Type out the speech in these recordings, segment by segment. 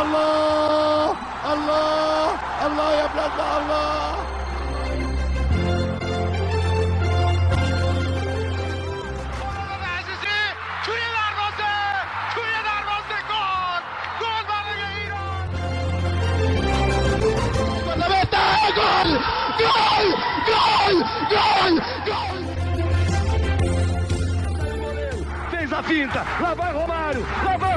الله الله الله يا بلادنا الله. Fez a finta, lá vai Romário, é gol!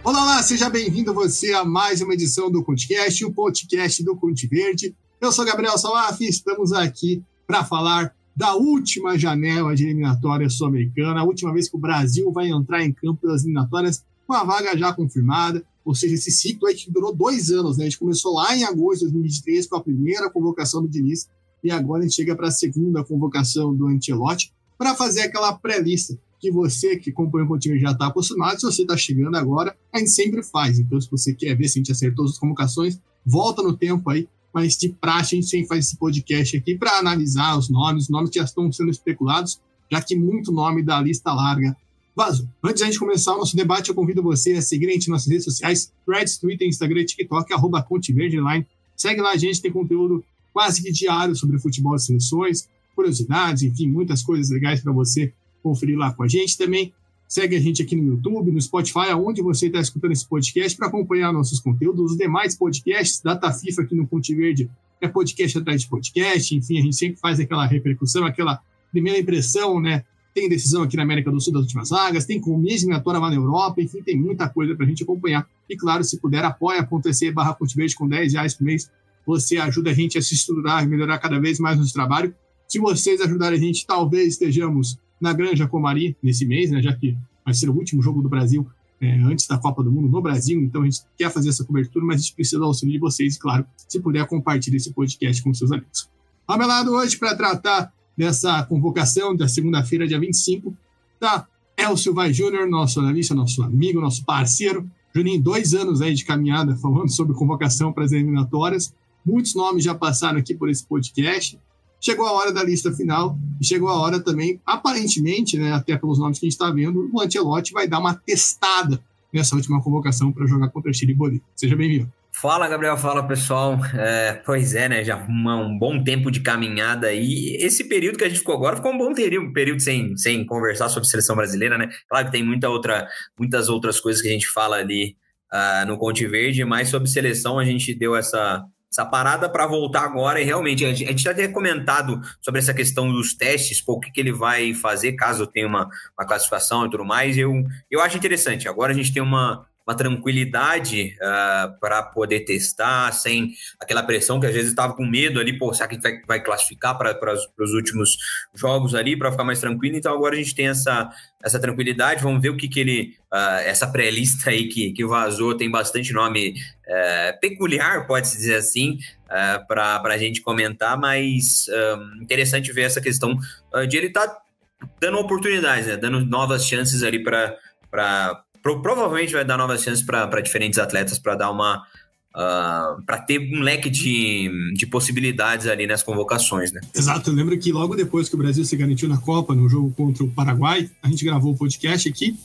Olá, seja bem-vindo você a mais uma edição do ConteCast, o podcast do Conte Verde. Eu sou Gabriel Salaf e estamos aqui para falar da última janela de eliminatória sul-americana, a última vez que o Brasil vai entrar em campo das eliminatórias com a vaga já confirmada, ou seja, esse ciclo aí que durou 2 anos, né? A gente começou lá em agosto de 2023 com a primeira convocação do Diniz e agora a gente chega para a segunda convocação do Ancelotti para fazer aquela pré-lista que você que acompanha o time já está acostumado. Se você está chegando agora, a gente sempre faz. Então, se você quer ver se a gente acertou as convocações, volta no tempo aí. Mas de praxe, a gente sempre faz esse podcast aqui para analisar os nomes que já estão sendo especulados, já que muito nome da lista larga vazou. Antes de a gente começar o nosso debate, eu convido você a seguir a gente nas nossas redes sociais, Threads, Twitter, Instagram, TikTok, @ConteVerdeLine. Segue lá, a gente tem conteúdo quase que diário sobre futebol e seleções, curiosidades, enfim, muitas coisas legais para você conferir lá com a gente. Também segue a gente aqui no YouTube, no Spotify, aonde você está escutando esse podcast, para acompanhar nossos conteúdos, os demais podcasts. Data FIFA aqui no Conte Verde é podcast atrás de podcast, enfim, a gente sempre faz aquela repercussão, aquela primeira impressão, né? Tem decisão aqui na América do Sul das últimas vagas, tem começo eliminatória lá na Europa, enfim, tem muita coisa para a gente acompanhar. E claro, se puder, apoia.se/ConteVerde com R$10 por mês. Você ajuda a gente a se estruturar e melhorar cada vez mais nosso trabalho. Se vocês ajudarem a gente, talvez estejamos na Granja Comari nesse mês, né, já que vai ser o último jogo do Brasil antes da Copa do Mundo no Brasil, então a gente quer fazer essa cobertura, mas a gente precisa do auxílio de vocês, e claro, se puder, compartilhe esse podcast com seus amigos. Ao meu lado hoje, para tratar dessa convocação da segunda-feira, dia 25, tá Elcio Vai Júnior, nosso analista, nosso amigo, nosso parceiro. Juninho, 2 anos aí de caminhada falando sobre convocação para as eliminatórias. Muitos nomes já passaram aqui por esse podcast. Chegou a hora da lista final e chegou a hora também, aparentemente, né, até pelos nomes que a gente está vendo, o Ancelotti vai dar uma testada nessa última convocação para jogar contra Chile e Bolívia. Seja bem-vindo. Fala, Gabriel. Fala, pessoal. Pois é, né? Já um bom tempo de caminhada aí. Esse período que a gente ficou agora ficou um bom período sem conversar sobre seleção brasileira, né? Claro que tem muitas outras coisas que a gente fala ali no Conte Verde, mas sobre seleção a gente deu essa parada para voltar agora e realmente a gente já tinha comentado sobre essa questão dos testes, o que ele vai fazer caso tenha uma classificação e tudo mais. Eu acho interessante. Agora a gente tem uma tranquilidade para poder testar sem aquela pressão que às vezes estava com medo ali, será que a gente vai classificar para os últimos jogos ali, para ficar mais tranquilo. Então agora a gente tem essa tranquilidade. Vamos ver o que ele, essa pré-lista aí que vazou, tem bastante nome peculiar, pode-se dizer assim, para a gente comentar, mas interessante ver essa questão de ele estar dando oportunidades, né? Dando novas chances ali para provavelmente vai dar novas chances para diferentes atletas, para dar para ter um leque de possibilidades ali nas convocações, né? Exato, eu lembro que logo depois que o Brasil se garantiu na Copa, no jogo contra o Paraguai, a gente gravou o podcast aqui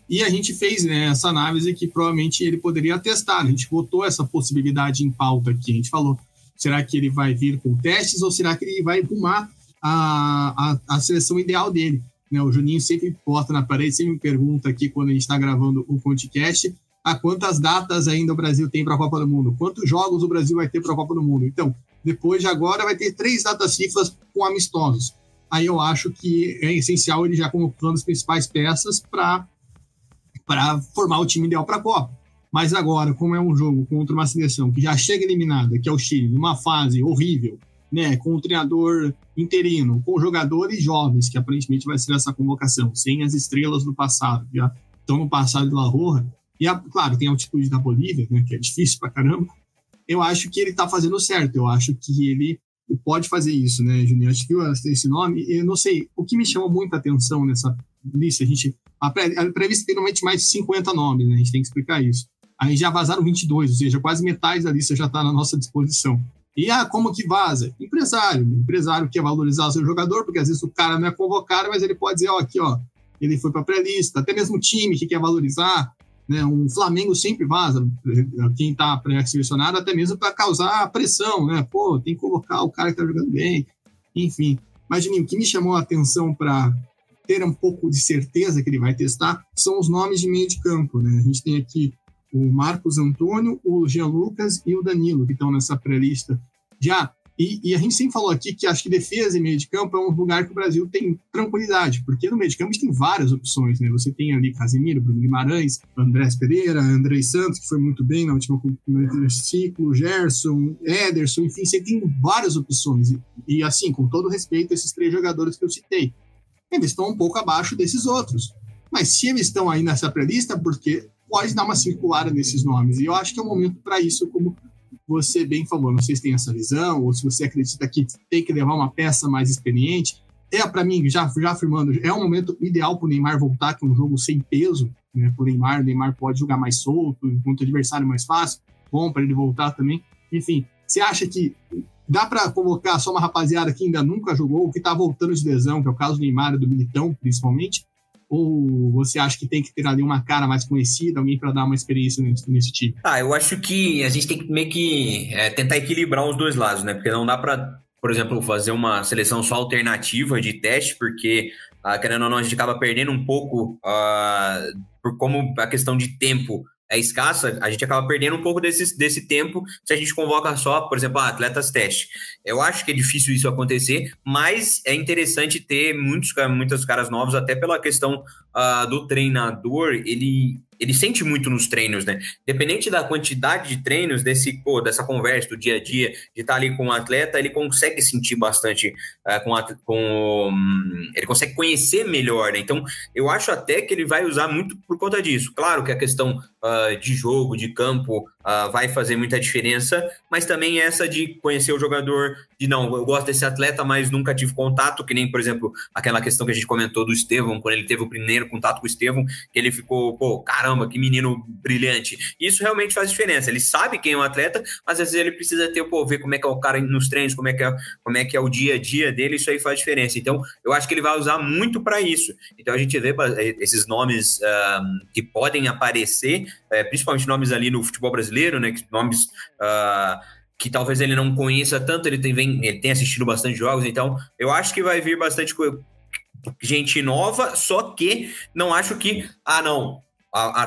e a gente fez, né, essa análise que provavelmente ele poderia testar. A gente botou essa possibilidade em pauta aqui, a gente falou, será que ele vai vir com testes ou será que ele vai arrumar a seleção ideal dele? O Juninho sempre bota na parede, sempre me pergunta aqui quando a gente está gravando o podcast, quantas datas ainda o Brasil tem para a Copa do Mundo, quantos jogos o Brasil vai ter para a Copa do Mundo. Então, depois de agora vai ter 3 datas FIFA com amistosos. Aí eu acho que é essencial ele já convocando as principais peças para formar o time ideal para a Copa. Mas agora, como é um jogo contra uma seleção que já chega eliminada, que é o Chile, numa fase horrível, né, com o treinador interino, com jogadores jovens, que aparentemente vai ser essa convocação, sem as estrelas do passado, já estão no passado de La Roja, e claro, tem a altitude da Bolívia, né, que é difícil pra caramba. Eu acho que ele tá fazendo certo, eu acho que ele pode fazer isso, né, Juninho? Acho que esse nome, eu não sei, o que me chama muita atenção nessa lista, a pré-lista tem normalmente mais de 50 nomes, né, a gente tem que explicar isso. Aí já vazaram 22, ou seja, quase metade da lista já está na nossa disposição. E como que vaza? Empresário quer valorizar o seu jogador, porque às vezes o cara não é convocado, mas ele pode dizer, aqui, ele foi para a pré-lista. Até mesmo o time que quer valorizar, né? Um Flamengo sempre vaza quem está pré-selecionado, até mesmo para causar pressão, né? Pô, tem que colocar o cara que está jogando bem. Enfim, mas, Juninho, o que me chamou a atenção para ter um pouco de certeza que ele vai testar são os nomes de meio de campo, né? A gente tem aqui o Marcos Antônio, o Jean Lucas e o Danilo, que estão nessa pré-lista já. E a gente sempre falou aqui que acho que defesa e meio de campo é um lugar que o Brasil tem tranquilidade, porque no meio de campo a gente tem várias opções, né? Você tem ali Casemiro, Bruno Guimarães, Andrés Pereira, Andrei Santos, que foi muito bem na última ciclo, Gerson, Ederson, enfim, você tem várias opções. E assim, com todo respeito a esses 3 jogadores que eu citei, eles estão um pouco abaixo desses outros. Mas se eles estão aí nessa pré-lista, porque pode dar uma circulada nesses nomes. E eu acho que é o momento para isso, como você bem falou. Não sei se tem essa visão, ou se você acredita que tem que levar uma peça mais experiente. Para mim, já afirmando, é um momento ideal para o Neymar voltar, que é um jogo sem peso, né? Para o Neymar pode jogar mais solto, enquanto o adversário mais fácil. Bom para ele voltar também. Enfim, você acha que dá para convocar só uma rapaziada que ainda nunca jogou, que está voltando de lesão, que é o caso do Neymar e do Militão, principalmente? Ou você acha que tem que ter ali uma cara mais conhecida, alguém para dar uma experiência nesse time? Eu acho que a gente tem que meio que tentar equilibrar os dois lados, né? Porque não dá para, por exemplo, fazer uma seleção só alternativa de teste, porque, querendo ou não, a gente acaba perdendo um pouco, por como a questão de tempo é escassa, a gente acaba perdendo um pouco desse tempo se a gente convoca só, por exemplo, atletas teste. Eu acho que é difícil isso acontecer, mas é interessante ter muitos caras novos, até pela questão do treinador. Ele sente muito nos treinos, né? Independente da quantidade de treinos, dessa conversa do dia a dia, de estar ali com o atleta, ele consegue sentir bastante ele consegue conhecer melhor, né? Então, eu acho até que ele vai usar muito por conta disso. Claro que a questão de jogo, de campo, vai fazer muita diferença, mas também essa de conhecer o jogador, de não, eu gosto desse atleta, mas nunca tive contato, que nem, por exemplo, aquela questão que a gente comentou do Estevão, quando ele teve o primeiro contato com o Estevão, que ele ficou, caramba, que menino brilhante. Isso realmente faz diferença. Ele sabe quem é o atleta, mas às vezes ele precisa ver como é que é o cara nos treinos, como é que é o dia a dia dele, isso aí faz diferença. Então, eu acho que ele vai usar muito para isso. Então, a gente vê esses nomes que podem aparecer, principalmente nomes ali no futebol brasileiro, né, nomes que talvez ele não conheça tanto, ele tem assistido bastante jogos, então eu acho que vai vir bastante gente nova, só que não acho que,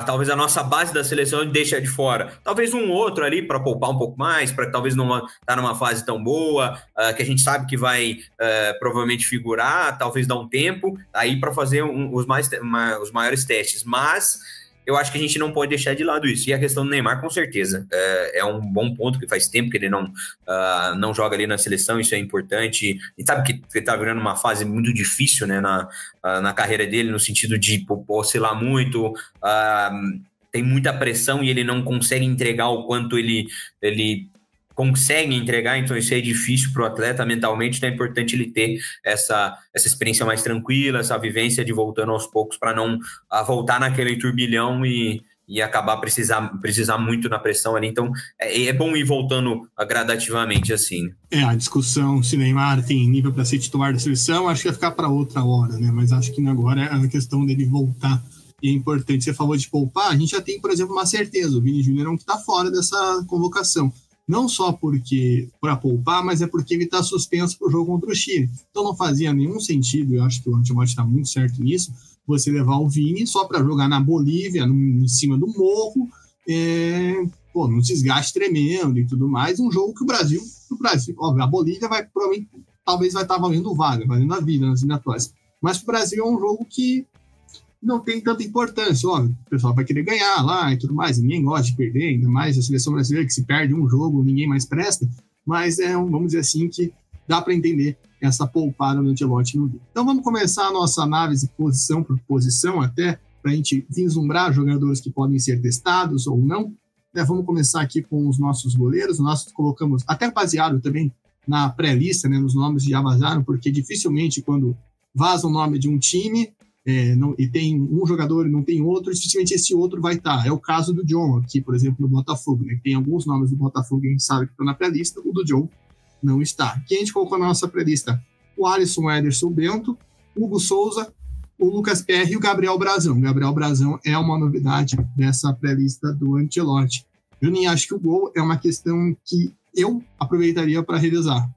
talvez a nossa base da seleção deixa de fora. Talvez um outro ali para poupar um pouco mais, para talvez não estar numa fase tão boa, que a gente sabe que vai provavelmente figurar, talvez dar um tempo, aí para fazer os maiores testes. Mas eu acho que a gente não pode deixar de lado isso. E a questão do Neymar, com certeza, é um bom ponto, que faz tempo que ele não joga ali na seleção, isso é importante. E sabe que ele tá virando uma fase muito difícil, né, na carreira dele, no sentido de oscilar muito, tem muita pressão e ele não consegue entregar o quanto ele consegue entregar, então isso é difícil para o atleta mentalmente, então é importante ele ter essa experiência mais tranquila, essa vivência de voltando aos poucos para não voltar naquele turbilhão e acabar precisar muito na pressão ali. Então é bom ir voltando gradativamente assim. A discussão se Neymar tem nível para ser titular da seleção, acho que vai ficar para outra hora, né? Mas acho que agora é a questão dele voltar. E é importante, você falou de poupar, a gente já tem, por exemplo, uma certeza, o Vini Júnior é um que está fora dessa convocação. Não só para poupar, mas é porque ele está suspenso para o jogo contra o Chile. Então não fazia nenhum sentido, eu acho que o Ancelotti está muito certo nisso, você levar o Vini só para jogar na Bolívia, em cima do morro, num desgaste tremendo e tudo mais, um jogo que o Brasil, óbvio, a Bolívia talvez vai estar valendo vaga, valendo a vida nas eliminatórias. Mas para o Brasil é um jogo que não tem tanta importância, óbvio, o pessoal vai querer ganhar lá e tudo mais, ninguém gosta de perder, ainda mais a seleção brasileira que se perde um jogo, ninguém mais presta, mas vamos dizer assim, que dá para entender essa poupada do Ancelotti no vídeo. Então vamos começar a nossa análise posição por posição, até para a gente vislumbrar jogadores que podem ser testados ou não. Vamos começar aqui com os nossos goleiros, nós colocamos, até baseado também na pré-lista, né, nos nomes que já vazaram, porque dificilmente quando vaza o nome de um time, e tem um jogador e não tem outro, dificilmente esse outro vai estar. É o caso do John aqui, por exemplo, no Botafogo, né? Tem alguns nomes do Botafogo que a gente sabe que estão na pré-lista, o do John não está. Quem a gente colocou na nossa pré-lista? O Alisson, o Ederson, o Bento, o Hugo Souza, o Lucas Perry e o Gabriel Brazão. O Gabriel Brazão é uma novidade dessa pré-lista do Ancelotti. Juninho, acho que o gol é uma questão que eu aproveitaria para revezar.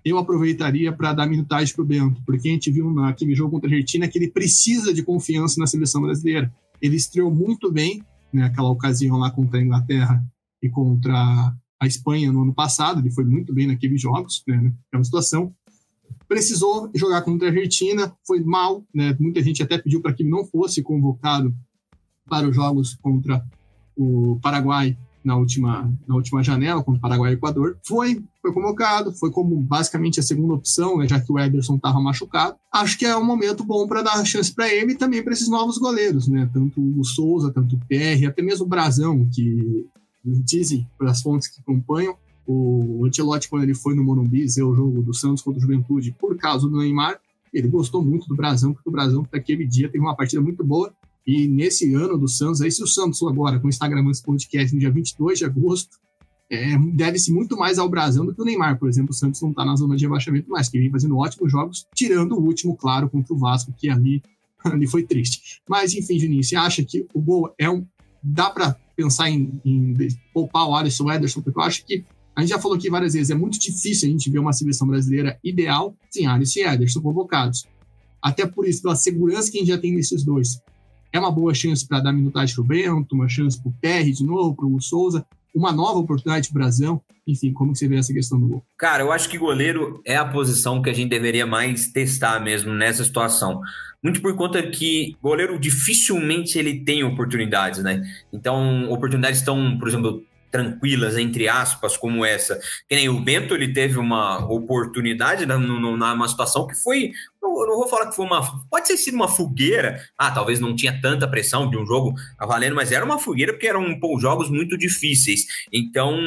Eu aproveitaria para dar minutagem para o Bento, porque a gente viu naquele jogo contra a Argentina que ele precisa de confiança na seleção brasileira. Ele estreou muito bem naquela ocasião lá contra a Inglaterra e contra a Espanha no ano passado. Ele foi muito bem naqueles jogos, naquela situação. Precisou jogar contra a Argentina, foi mal, né? Muita gente até pediu para que ele não fosse convocado para os jogos contra o Paraguai na última janela, contra o Paraguai e o Equador. Foi convocado, foi como basicamente a segunda opção, né, já que o Ederson estava machucado. Acho que é um momento bom para dar chance para ele e também para esses novos goleiros, né? Tanto o Souza, tanto o PR, até mesmo o Brazão, que dizem, pelas fontes que acompanham, o Ancelotti, quando ele foi no Morumbi ver o jogo do Santos contra o Juventude, por causa do Neymar, ele gostou muito do Brazão, porque o Brazão, naquele dia, teve uma partida muito boa. E nesse ano do Santos, aí se o Santos agora, com o Instagram esse podcast no dia 22 de agosto, deve-se muito mais ao Brazão do que o Neymar. Por exemplo, o Santos não está na zona de rebaixamento mais, que vem fazendo ótimos jogos, tirando o último, claro, contra o Vasco, que ali foi triste. Mas, enfim, Juninho, você acha que o gol dá para pensar em poupar o Alisson, o Ederson? Porque eu acho que a gente já falou aqui várias vezes, é muito difícil a gente ver uma seleção brasileira ideal sem Alisson e Ederson convocados. Até por isso, pela segurança que a gente já tem nesses dois. É uma boa chance para dar minutagem para o Bento, uma chance para o PR de novo, para o Souza, uma nova oportunidade para o Brazão. Enfim, como que você vê essa questão do gol? Cara, eu acho que goleiro é a posição que a gente deveria mais testar mesmo nessa situação. Muito por conta que goleiro dificilmente ele tem oportunidades, né? Então, oportunidades estão, por exemplo, tranquilas, entre aspas, como essa. Que nem o Bento, ele teve uma oportunidade numa situação que foi... Eu não vou falar que foi pode ter sido uma fogueira. Talvez não tinha tanta pressão de um jogo valendo, mas era uma fogueira porque eram jogos muito difíceis. Então,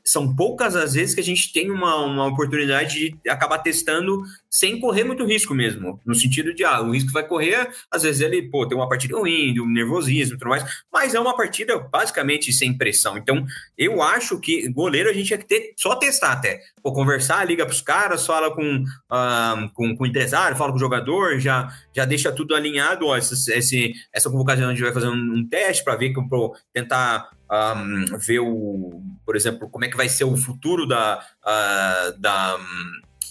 são poucas as vezes que a gente tem uma oportunidade de acabar testando sem correr muito risco mesmo. No sentido de, o risco vai correr, às vezes ele, tem uma partida ruim, um nervosismo e tudo mais, mas é uma partida basicamente sem pressão. Então, eu acho que goleiro a gente tinha que só testar até. Conversar, liga pros caras, fala com o empresário, fala com o jogador, já deixa tudo alinhado. Essa convocação a gente vai fazer um teste para ver, tentar ver por exemplo, como é que vai ser o futuro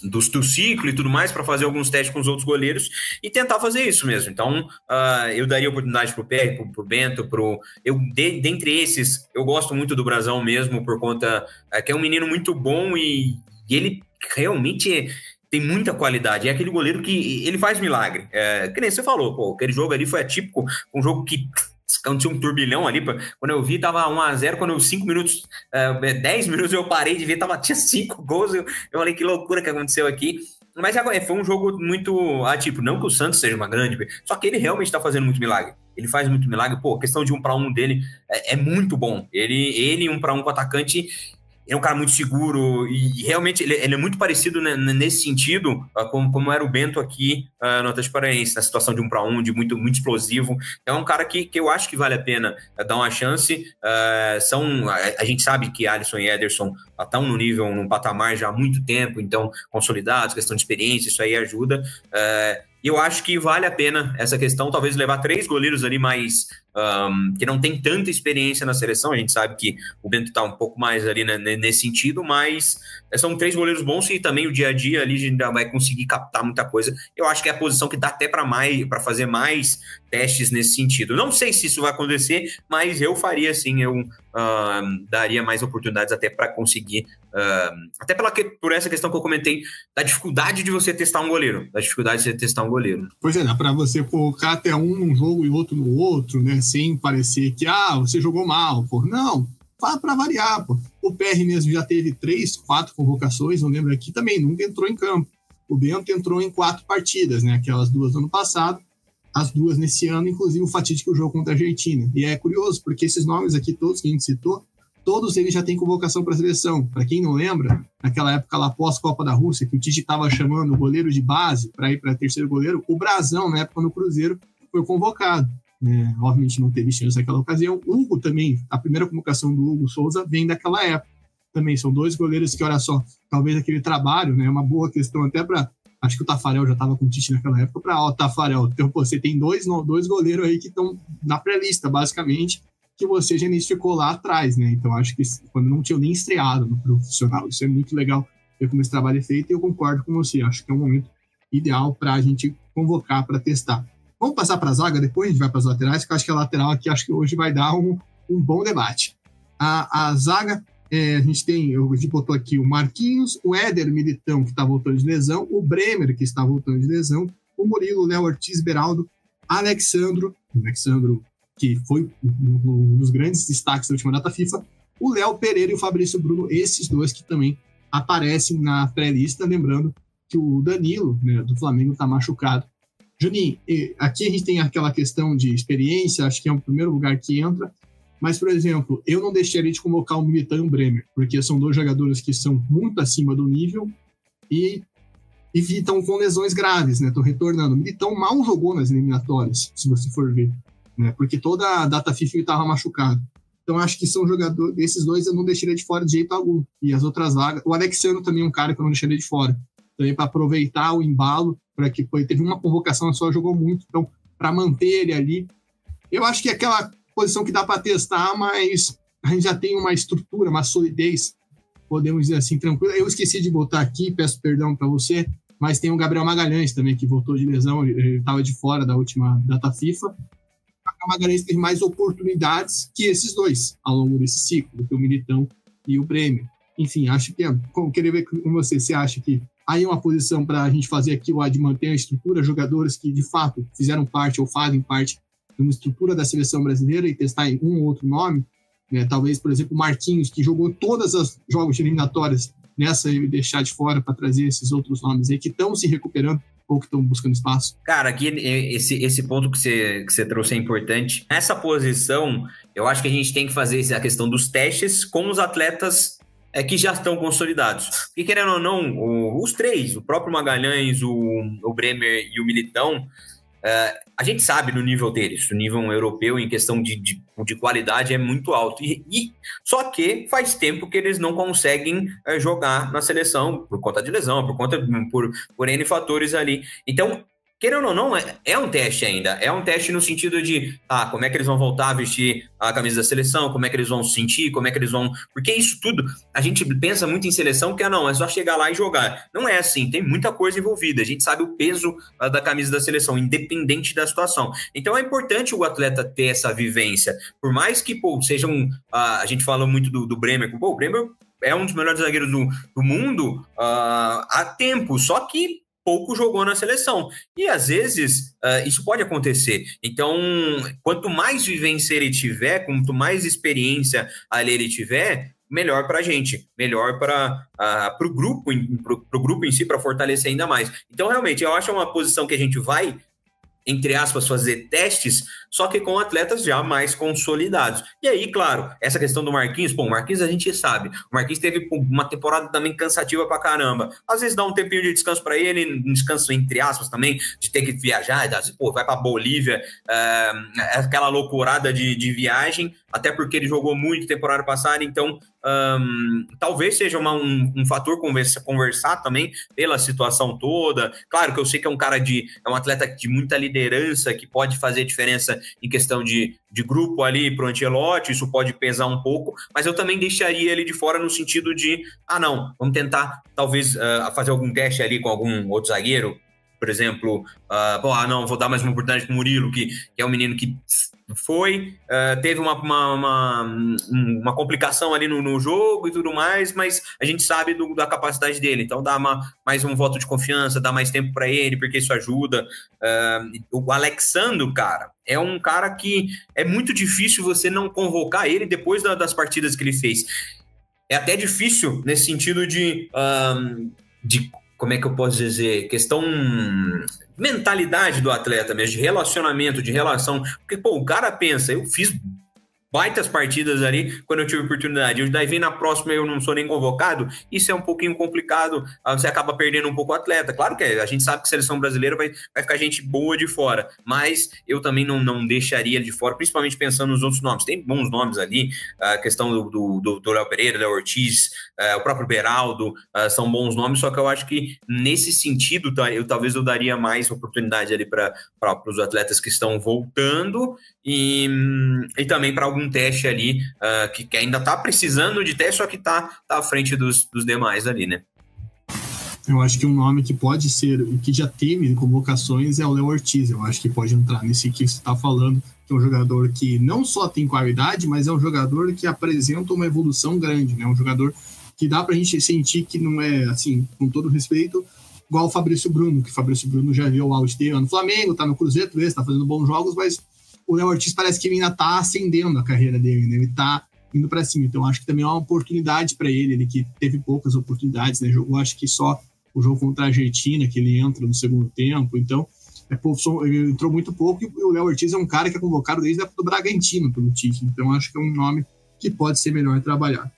do ciclo e tudo mais, para fazer alguns testes com os outros goleiros e tentar fazer isso mesmo. Então, eu daria oportunidade pro Pé, pro Bento, dentre esses, eu gosto muito do Brazão mesmo, por conta que é um menino muito bom e ele realmente tem muita qualidade. É aquele goleiro que ele faz milagre. Que nem você falou, aquele jogo ali foi atípico, um jogo que tinha um turbilhão ali, quando eu vi tava 1-0, quando 5 minutos, 10 minutos eu parei de ver, tinha 5 gols, eu falei, que loucura que aconteceu aqui. Mas foi um jogo muito atípico, não que o Santos seja uma grande, só que ele realmente tá fazendo muito milagre. Ele faz muito milagre, a questão de 1-1 dele é muito bom. Ele 1-1 com o atacante, é um cara muito seguro e realmente ele é muito parecido, né, nesse sentido, como era o Bento aqui no Atlético Paranaense, na situação de 1-1, de muito, muito explosivo. Então é um cara que eu acho que vale a pena dar uma chance. A gente sabe que Alisson e Ederson estão num patamar já há muito tempo, então consolidados, questão de experiência, isso aí ajuda. Eu acho que vale a pena essa questão, talvez levar 3 goleiros ali mais... que não tem tanta experiência na seleção. A gente sabe que o Bento está um pouco mais ali, né, nesse sentido, mas são 3 goleiros bons e também o dia a dia ali a gente ainda vai conseguir captar muita coisa. Eu acho que é a posição que dá até para fazer mais testes nesse sentido. Não sei se isso vai acontecer, mas eu faria sim, eu daria mais oportunidades até para conseguir, até por essa questão que eu comentei, da dificuldade de você testar um goleiro, Pois é, dá para você colocar até um num jogo e outro no outro, né, sem parecer que, você jogou mal, pô. Não, para variar, pô. O PR mesmo já teve 3, 4 convocações, não lembro aqui, também nunca entrou em campo. O Bento entrou em 4 partidas, né, aquelas 2 do ano passado, as 2 nesse ano, inclusive o fatídico jogo contra a Argentina. E é curioso, porque esses nomes aqui todos que a gente citou, todos eles já têm convocação para a seleção. Para quem não lembra, naquela época lá pós-Copa da Rússia, que o Tite estava chamando o goleiro de base para ir para terceiro goleiro, o Brazão, na época no Cruzeiro, foi convocado. Obviamente não teve chance naquela ocasião. O Hugo também, a primeira convocação do Hugo Souza vem daquela época. Também são 2 goleiros que, olha só, talvez aquele trabalho, né, uma boa questão até para... Acho que o Tafarel já estava com o Tite naquela época. Para Tafarel, então, você tem dois goleiros aí que estão na pré-lista, basicamente, que você já identificou lá atrás, né? Então, acho que quando não tinha nem estreado no profissional, isso é muito legal ver como esse trabalho é feito, e eu concordo com você. Acho que é um momento ideal para a gente convocar, para testar. Vamos passar para a zaga, depois a gente vai para as laterais, que eu acho que a lateral aqui, acho que hoje vai dar um bom debate. A zaga, a gente botou aqui o Marquinhos, o Éder Militão, que está voltando de lesão, o Bremer, que está voltando de lesão, o Murilo, o Léo Ortiz, Beraldo, Alexandro, que foi um dos grandes destaques da última data FIFA, o Léo Pereira e o Fabrício Bruno, esses 2 que também aparecem na pré-lista, lembrando que o Danilo, né, do Flamengo, está machucado. Juninho, aqui a gente tem aquela questão de experiência, acho que é o primeiro lugar que entra, mas, por exemplo, eu não deixaria de convocar o Militão e o Bremer, porque são 2 jogadores que são muito acima do nível e estão com lesões graves, né? Estão retornando. O Militão mal jogou nas eliminatórias, se você for ver, né? Porque toda a data FIFA ele estava machucado. Então, acho que são jogadores, esses 2 eu não deixaria de fora de jeito algum. E as outras vagas, o Alexandre também é um cara que eu não deixaria de fora. Também para aproveitar o embalo, para que teve uma convocação, só jogou muito, então, para manter ele ali. Eu acho que é aquela posição que dá para testar, mas a gente já tem uma estrutura, uma solidez, podemos dizer assim, tranquila. Eu esqueci de botar aqui, peço perdão para você, mas tem o Gabriel Magalhães também, que voltou de lesão, ele estava de fora da última data FIFA. O Magalhães teve mais oportunidades que esses 2 ao longo desse ciclo, do que o Militão e o Bremer. Enfim, acho que queria ver com você acha que aí é uma posição para a gente fazer aqui de manter a estrutura, jogadores que de fato fizeram parte ou fazem parte de uma estrutura da seleção brasileira e testar em um ou outro nome, né? Talvez, por exemplo, o Marquinhos, que jogou todas as jogos eliminatórias nessa, ele deixar de fora para trazer esses outros nomes aí que estão se recuperando ou que estão buscando espaço. Cara, aqui esse ponto que você trouxe é importante. Nessa posição, eu acho que a gente tem que fazer a questão dos testes com os atletas que já estão consolidados. Porque, querendo ou não, os 3, o próprio Magalhães, o Bremer e o Militão, a gente sabe no nível deles, o nível europeu em questão de qualidade é muito alto. Só que faz tempo que eles não conseguem jogar na seleção por conta de lesão, por N fatores ali. Então, querendo ou não, é um teste ainda. É um teste no sentido de como é que eles vão voltar a vestir a camisa da seleção, como é que eles vão se sentir, como é que eles vão... Porque isso tudo, a gente pensa muito em seleção, que é só chegar lá e jogar. Não é assim, tem muita coisa envolvida. A gente sabe o peso da camisa da seleção, independente da situação. Então é importante o atleta ter essa vivência. Por mais que, sejam... a gente fala muito do Bremer, o Bremer é um dos melhores zagueiros do mundo há tempo, só que pouco jogou na seleção. E, às vezes, isso pode acontecer. Então, quanto mais vivência ele tiver, quanto mais experiência ali ele tiver, melhor para a gente, melhor para o grupo em si, para fortalecer ainda mais. Então, realmente, eu acho uma posição que a gente vai, entre aspas, fazer testes, só que com atletas já mais consolidados. E aí, claro, essa questão do Marquinhos, o Marquinhos a gente sabe, o Marquinhos teve uma temporada também cansativa pra caramba, às vezes dá um tempinho de descanso pra ele, um descanso entre aspas também, de ter que viajar, vai pra Bolívia, aquela loucurada de viagem, até porque ele jogou muito temporada passada, então talvez seja um fator conversar também pela situação toda. Claro que eu sei que é um atleta de muita liderança, que pode fazer diferença em questão de grupo ali pro Ancelotti, isso pode pesar um pouco, mas eu também deixaria ele de fora no sentido de, não, vamos tentar talvez fazer algum teste ali com algum outro zagueiro, por exemplo, não, vou dar mais uma oportunidade pro Murilo, que é um menino que teve uma complicação ali no jogo e tudo mais, mas a gente sabe da capacidade dele, então dá mais um voto de confiança, dá mais tempo para ele, porque isso ajuda. O Alexandro, cara, é um cara que é muito difícil você não convocar ele depois das partidas que ele fez. É até difícil nesse sentido de como é que eu posso dizer, questão mentalidade do atleta mesmo, de relacionamento, de relação, porque, o cara pensa, eu fiz baitas partidas ali quando eu tive oportunidade. Daí vem na próxima eu não sou nem convocado, isso é um pouquinho complicado, você acaba perdendo um pouco o atleta. Claro que a gente sabe que a seleção brasileira vai ficar gente boa de fora, mas eu também não deixaria de fora, principalmente pensando nos outros nomes. Tem bons nomes ali, a questão do Léo Pereira, Léo Ortiz, o próprio Beraldo, são bons nomes, só que eu acho que nesse sentido talvez eu daria mais oportunidade ali para os atletas que estão voltando e também para algum teste ali que ainda está precisando de teste, só que está à frente dos demais ali, né? Eu acho que um nome que pode ser, que já teve convocações, é o Léo Ortiz. Eu acho que pode entrar nesse que você está falando, que é um jogador que não só tem qualidade, mas é um jogador que apresenta uma evolução grande, né? Um jogador que dá para a gente sentir que não é, assim, com todo respeito, igual o Fabrício Bruno, que o Fabrício Bruno já viu o auge dele no Flamengo, tá no Cruzeiro, está fazendo bons jogos, mas o Léo Ortiz parece que ele ainda tá acendendo a carreira dele, né? Ele tá indo para cima, então acho que também é uma oportunidade para ele que teve poucas oportunidades, né? Jogou acho que só o jogo contra a Argentina, que ele entra no segundo tempo, então ele entrou muito pouco, e o Léo Ortiz é um cara que é convocado desde a época do Bragantino pelo Tite, então acho que é um nome que pode ser melhor trabalhar.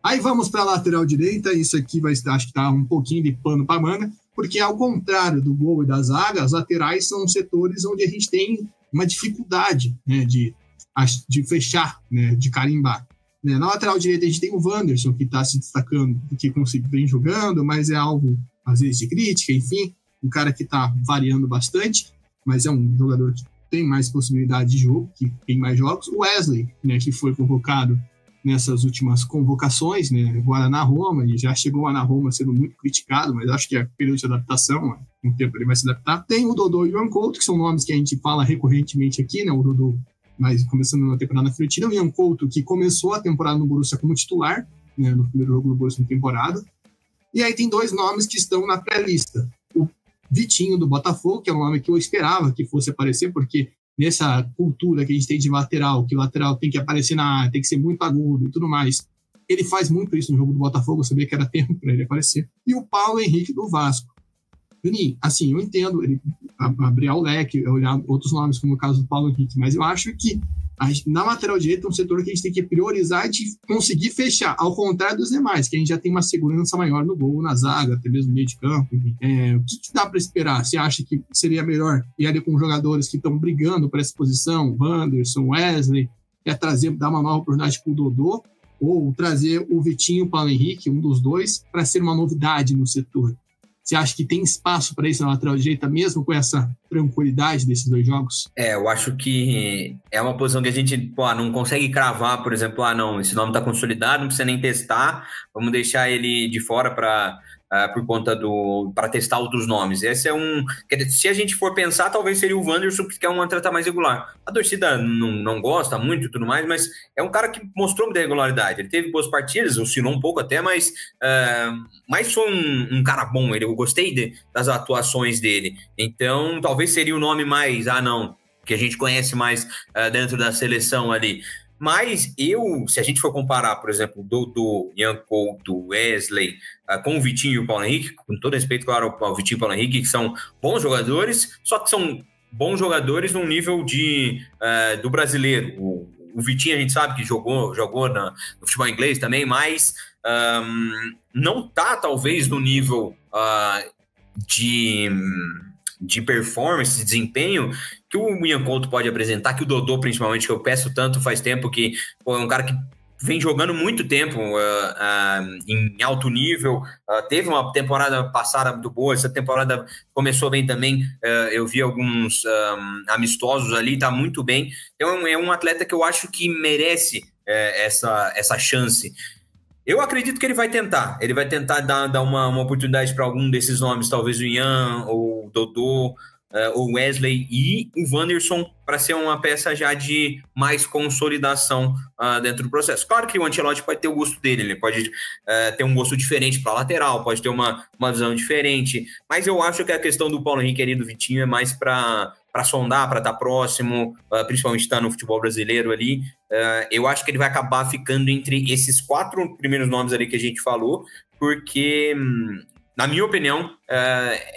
Aí vamos para a lateral direita, isso aqui acho que tá um pouquinho de pano para manga, porque ao contrário do gol e da zaga, as laterais são setores onde a gente tem uma dificuldade, né, de fechar, né, de carimbar. Né? Na lateral direita a gente tem o Wanderson, que está se destacando, que vem jogando, mas é alvo às vezes de crítica, enfim, um cara que está variando bastante, mas é um jogador que tem mais possibilidade de jogo, que tem mais jogos. O Wesley, né, que foi convocado nessas últimas convocações, né, agora na Roma, ele já chegou lá na Roma sendo muito criticado, mas acho que é período de adaptação, um tempo ele vai se adaptar. Tem o Dodô e o Ian Couto, que são nomes que a gente fala recorrentemente aqui, né, o Dodô mas começando na temporada na Fiorentina, o Ian Couto, que começou a temporada no Borussia como titular, né, no primeiro jogo do Borussia na temporada. E aí tem dois nomes que estão na pré-lista. O Vitinho, do Botafogo, que é um nome que eu esperava que fosse aparecer, porque nessa cultura que a gente tem de lateral, que o lateral tem que aparecer na área, tem que ser muito agudo e tudo mais, ele faz muito isso no jogo do Botafogo, eu sabia que era tempo para ele aparecer. E o Paulo Henrique, do Vasco. Assim, eu entendo ele abrir o leque, olhar outros nomes, como o caso do Paulo Henrique, mas eu acho que na lateral direita é um setor que a gente tem que priorizar e conseguir fechar, ao contrário dos demais, que a gente já tem uma segurança maior no gol, na zaga, até mesmo no meio de campo. Enfim. O que dá para esperar? Você acha que seria melhor ir ali com jogadores que estão brigando por essa posição, Wanderson, Wesley, dar uma nova oportunidade para o Dodô, ou trazer o Vitinho e o Paulo Henrique, um dos dois, para ser uma novidade no setor? Você acha que tem espaço para isso na lateral direita, mesmo com essa tranquilidade desses dois jogos? Eu acho que é uma posição que a gente não consegue cravar, por exemplo, não, esse nome está consolidado, não precisa nem testar, vamos deixar ele de fora por conta para testar outros nomes. Esse é se a gente for pensar, talvez seria o Wanderson, que é um atleta mais regular. A torcida não gosta muito e tudo mais, mas é um cara que mostrou muita regularidade. Ele teve boas partidas, oscilou um pouco até, mas foi um cara bom. Eu gostei das atuações dele. Então, talvez seria o nome mais, que a gente conhece mais dentro da seleção ali. Mas se a gente for comparar, por exemplo, Dodô, Ian Couto, Wesley, com o Vitinho e o Paulo Henrique, com todo respeito, claro, ao Vitinho e o Paulo Henrique, que são bons jogadores, só que são bons jogadores no nível do brasileiro. O Vitinho a gente sabe que jogou no futebol inglês também, mas não está talvez no nível de performance, de desempenho que o Ian Couto pode apresentar, que o Dodô principalmente, que eu peço tanto faz tempo, que é um cara que vem jogando muito tempo em alto nível, teve uma temporada passada muito boa, essa temporada começou bem também, eu vi alguns amistosos ali, tá muito bem, então é um atleta que eu acho que merece essa chance. Eu acredito que ele vai tentar dar uma oportunidade para algum desses nomes, talvez o Ian, ou o Dodô, o Wesley e o Wanderson, para ser uma peça já de mais consolidação dentro do processo. Claro que o Ancelotti pode ter o gosto dele, ele pode ter um gosto diferente para a lateral, pode ter uma visão diferente, mas eu acho que a questão do Paulo Henrique e do Vitinho é mais para sondar, para estar próximo, principalmente estar no futebol brasileiro ali. Eu acho que ele vai acabar ficando entre esses 4 primeiros nomes ali que a gente falou, porque, na minha opinião,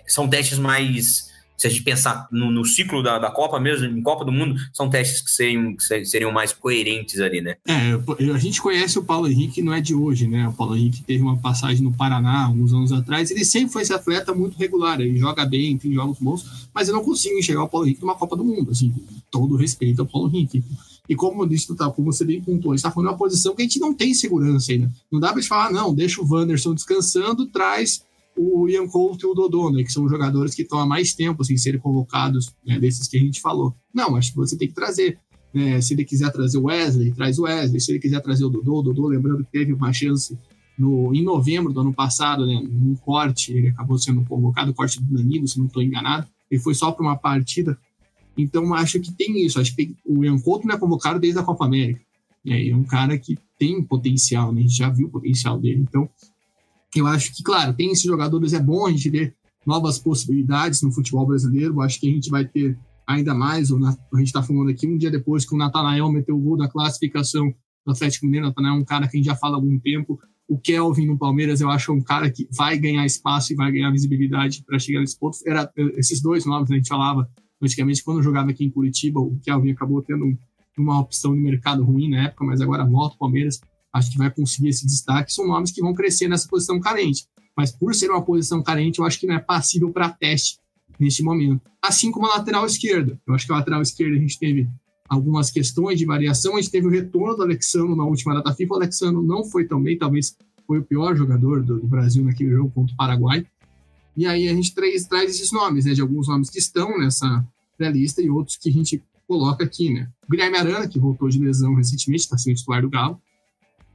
são testes mais se a gente pensar no ciclo da Copa mesmo, em Copa do Mundo, são testes que seriam mais coerentes ali, né? A gente conhece o Paulo Henrique, não é de hoje, né? O Paulo Henrique teve uma passagem no Paraná, alguns anos atrás, ele sempre foi esse atleta muito regular, ele joga bem, tem jogos bons, mas eu não consigo enxergar o Paulo Henrique numa Copa do Mundo, assim, com todo respeito ao Paulo Henrique. E como eu disse, como você bem pontuou, a gente está falando de uma posição que a gente não tem segurança ainda. Não dá para gente falar, não, deixa o Wanderson descansando, traz o Ian Couto e o Dodô, né, que são jogadores que estão há mais tempo sem serem convocados, né, desses que a gente falou. Não, acho que você tem que trazer. Né, se ele quiser trazer o Wesley, traz o Wesley. Se ele quiser trazer o Dodô, lembrando que teve uma chance em novembro do ano passado, né, num corte, ele acabou sendo convocado, o corte do Danilo, se não estou enganado. Ele foi só para uma partida. Então, acho que tem isso. Acho que o Ian Couto não é convocado desde a Copa América. É um cara que tem potencial, né? A gente já viu o potencial dele. Então, eu acho que, claro, tem esses jogadores, é bom a gente ver novas possibilidades no futebol brasileiro. Eu acho que a gente vai ter ainda mais. A gente está falando aqui um dia depois que o Natanael meteu o gol da classificação do Atlético Mineiro. O Natanael é um cara que a gente já fala há algum tempo. O Kelvin no Palmeiras, eu acho um cara que vai ganhar espaço e vai ganhar visibilidade para chegar nesse ponto. Era esses dois nomes, né, a gente falava antigamente, quando eu jogava aqui em Curitiba, o Kelvin acabou tendo uma opção de mercado ruim na época, mas agora volta o Palmeiras, acho que vai conseguir esse destaque. São nomes que vão crescer nessa posição carente, mas por ser uma posição carente, eu acho que não é passível para teste neste momento. Assim como a lateral esquerda. Eu acho que a lateral esquerda a gente teve algumas questões de variação, a gente teve o retorno do Alexandro na última data FIFA. O Alexandro não foi tão bem, talvez foi o pior jogador do Brasil naquele jogo contra o Paraguai. E aí a gente traz esses nomes, né, de alguns nomes que estão nessa pré-lista e outros que a gente coloca aqui, né? O Guilherme Arana, que voltou de lesão recentemente, está sendo titular do Galo.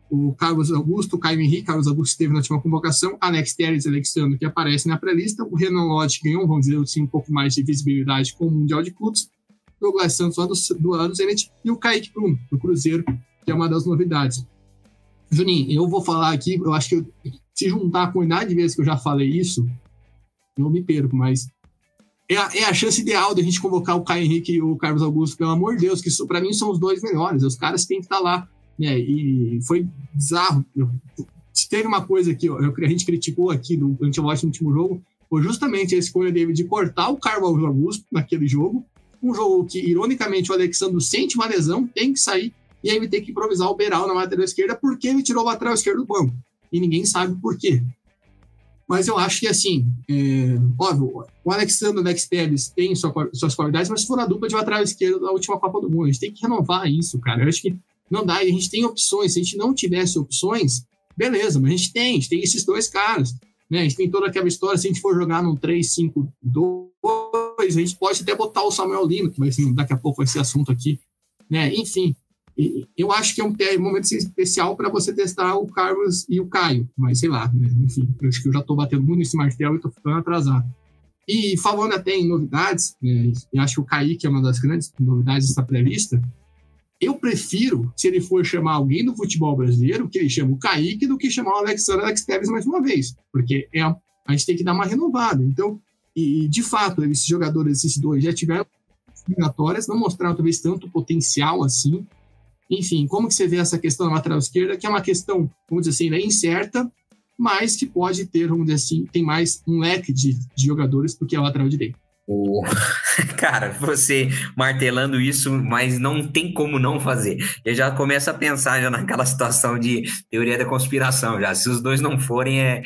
O Carlos Augusto, o Caio Henrique, Carlos Augusto esteve na última convocação. Alex Telles e Alexandre, que aparece na pré-lista. O Renan Lodge ganhou, vamos dizer assim, um pouco mais de visibilidade com o Mundial de Clubes. O Douglas Santos, lá do lado do Zenit. E o Kaique Bruno, do Cruzeiro, que é uma das novidades. Juninho, eu vou falar aqui, eu acho que se juntar a quantidade de vezes que eu já falei isso, eu me perco, mas é a chance ideal de a gente convocar o Caio Henrique e o Carlos Augusto, pelo amor de Deus, que isso, para mim são os dois melhores, os caras têm que estar lá, né? E foi bizarro. Se teve uma coisa que a gente criticou aqui do Antilote no último jogo, foi justamente a escolha dele de cortar o Carlos Augusto naquele jogo, um jogo que, ironicamente, o Alexandre sente uma lesão, tem que sair, e aí ele tem que improvisar o Beral na lateral esquerda, porque ele tirou o lateral esquerdo do banco, e ninguém sabe por quê. Mas eu acho que, assim, óbvio, o Alexandre e o Alex Telles têm suas qualidades, mas foram a dupla de lateral esquerdo da última Copa do Mundo. A gente tem que renovar isso, cara. Eu acho que não dá, e a gente tem opções. Se a gente não tivesse opções, beleza, mas a gente tem esses dois caras, né? A gente tem toda aquela história, se a gente for jogar num 3-5-2, a gente pode até botar o Samuel Lino, que vai ser, daqui a pouco vai ser assunto aqui, né? Enfim, eu acho que é um momento especial para você testar o Carlos e o Caio, mas sei lá, né? Enfim, eu acho que eu já estou batendo muito nesse martelo e estou ficando atrasado. E falando até em novidades, né? Eu acho que o Kaique é uma das grandes novidades dessa pré-lista. Eu prefiro, se ele for chamar alguém do futebol brasileiro, que ele chame o Kaique do que chamar o Alexandre Alex Telles mais uma vez, porque a gente tem que dar uma renovada. Então, e de fato, esses jogadores, esses dois, já tiveram eliminatórias, não mostraram talvez tanto potencial assim. Enfim, como que você vê essa questão da lateral esquerda, que é uma questão, vamos dizer assim, incerta, mas que pode ter, vamos dizer assim, tem mais um leque de jogadores do que a lateral direita. Cara, você martelando isso, mas não tem como não fazer. Eu já começo a pensar já naquela situação de teoria da conspiração, já. Se os dois não forem,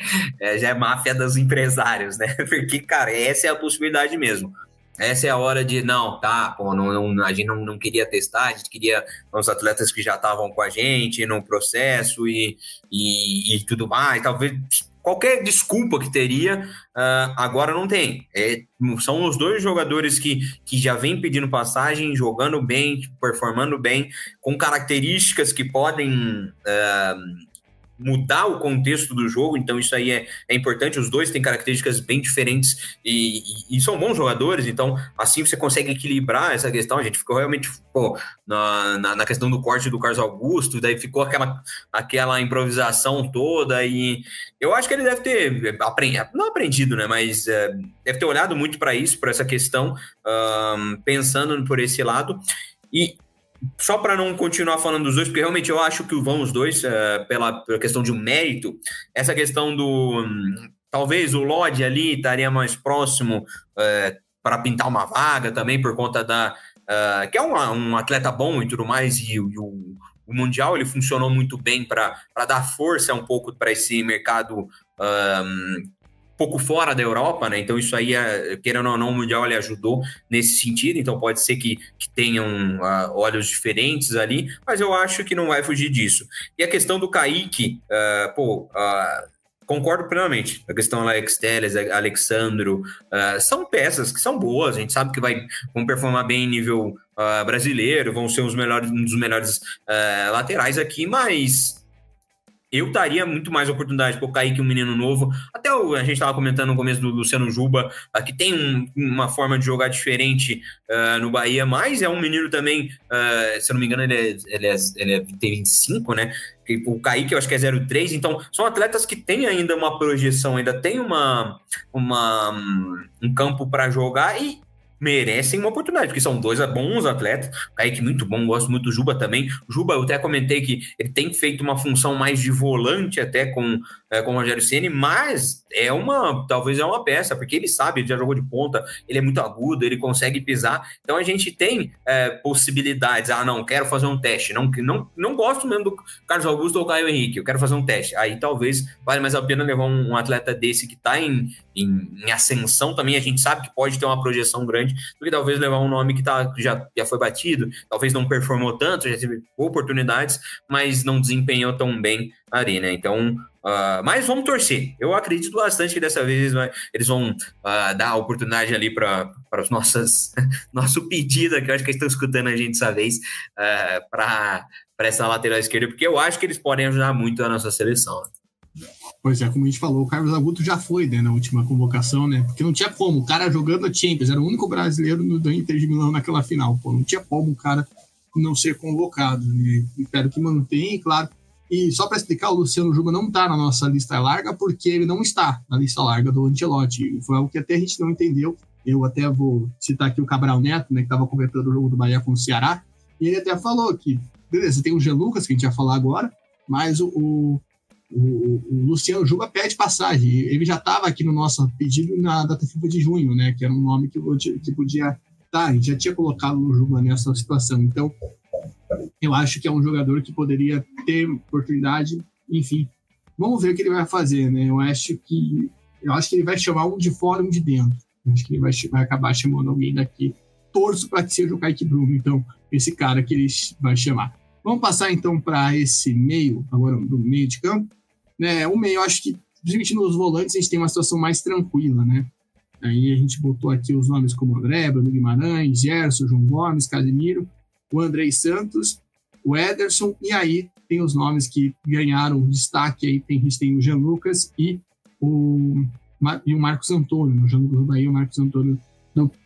já é máfia dos empresários, né? Porque, cara, essa é a possibilidade mesmo. Essa é a hora de, a gente não queria testar, a gente queria os atletas que já estavam com a gente no processo e tudo mais. Talvez qualquer desculpa que teria, agora não tem. São os dois jogadores que já vêm pedindo passagem, jogando bem, performando bem, com características que podem mudar o contexto do jogo, então isso aí é importante. Os dois têm características bem diferentes e são bons jogadores, então assim você consegue equilibrar essa questão. A gente ficou realmente na questão do corte do Carlos Augusto, daí ficou aquela improvisação toda, e eu acho que ele deve ter aprendido, né, mas deve ter olhado muito para isso, para essa questão, pensando por esse lado. E só para não continuar falando dos dois, porque realmente eu acho que vão os dois, pela questão de um mérito, essa questão do... talvez o Lodge ali estaria mais próximo para pintar uma vaga também, por conta que é um atleta bom e tudo mais, e o Mundial ele funcionou muito bem para dar força um pouco para esse mercado pouco fora da Europa, né? Então isso aí, querendo ou não, o Mundial ele ajudou nesse sentido, então pode ser que tenham olhos diferentes ali, mas eu acho que não vai fugir disso. E a questão do Kaique, concordo plenamente. A questão do Alex Telles, Alexandro, são peças que são boas, a gente sabe que vão performar bem em nível brasileiro, vão ser um dos melhores laterais aqui, mas eu daria muito mais oportunidade para o Kaique, um menino novo. Até a gente estava comentando no começo do Luciano Juba, que tem uma forma de jogar diferente no Bahia, mas é um menino também, se eu não me engano, ele tem 25, né? O Kaique eu acho que é 0,3, então são atletas que têm ainda uma projeção, ainda tem um campo para jogar e merecem uma oportunidade, porque são dois bons atletas. O Kaique muito bom, gosto muito do Juba também. O Juba, eu até comentei que ele tem feito uma função mais de volante até com o Rogério Ceni, mas talvez é uma peça, porque ele sabe, ele já jogou de ponta, ele é muito agudo, ele consegue pisar, então a gente tem possibilidades. Não, quero fazer um teste, não gosto mesmo do Carlos Augusto ou Caio Henrique, eu quero fazer um teste, aí talvez vale mais a pena levar um atleta desse que está em ascensão também, a gente sabe que pode ter uma projeção grande, do que talvez levar um nome que já foi batido, talvez não performou tanto, já teve oportunidades, mas não desempenhou tão bem ali, né? Então, mas vamos torcer. Eu acredito bastante que dessa vez eles vão dar a oportunidade ali para os nosso pedido, que eu acho que eles estão escutando a gente dessa vez, para essa lateral esquerda, porque eu acho que eles podem ajudar muito a nossa seleção. Pois é, como a gente falou, o Carlos Augusto já foi, né, na última convocação, né? Porque não tinha como, o cara jogando a Champions, era o único brasileiro do Inter de Milão naquela final, não tinha como o cara não ser convocado, né? Espero que mantenha, claro. E só para explicar, o Luciano Juba não está na nossa lista larga porque ele não está na lista larga do Ancelotti. Foi algo que até a gente não entendeu. Eu até vou citar aqui o Cabral Neto, né, que estava comentando o jogo do Bahia com o Ceará, e ele até falou que, beleza, tem o Jean Lucas, que a gente vai falar agora, mas o Luciano Juba pede passagem. Ele já estava aqui no nosso pedido na data FIFA de junho, né, que era um nome que podia estar. A gente já tinha colocado o Juba nessa situação. Então, eu acho que é um jogador que poderia ter oportunidade. Enfim, vamos ver o que ele vai fazer, né? Eu acho que ele vai chamar um de fora, um de dentro. Eu acho que ele vai acabar chamando alguém daqui. Torço para que seja o Kaique Bruno, então, esse cara que ele vai chamar. Vamos passar, então, para esse meio, agora do meio de campo. Né? O meio, eu acho que, principalmente nos volantes, a gente tem uma situação mais tranquila, né? Aí a gente botou aqui os nomes como André, Bruno Guimarães, Gerson, João Gomes, Casemiro, o Andrei Santos, o Ederson, e aí tem os nomes que ganharam destaque, aí a gente tem o Jean Lucas e o Marcos Antônio, no Jean Lucas do Bahia, o Marcos Antônio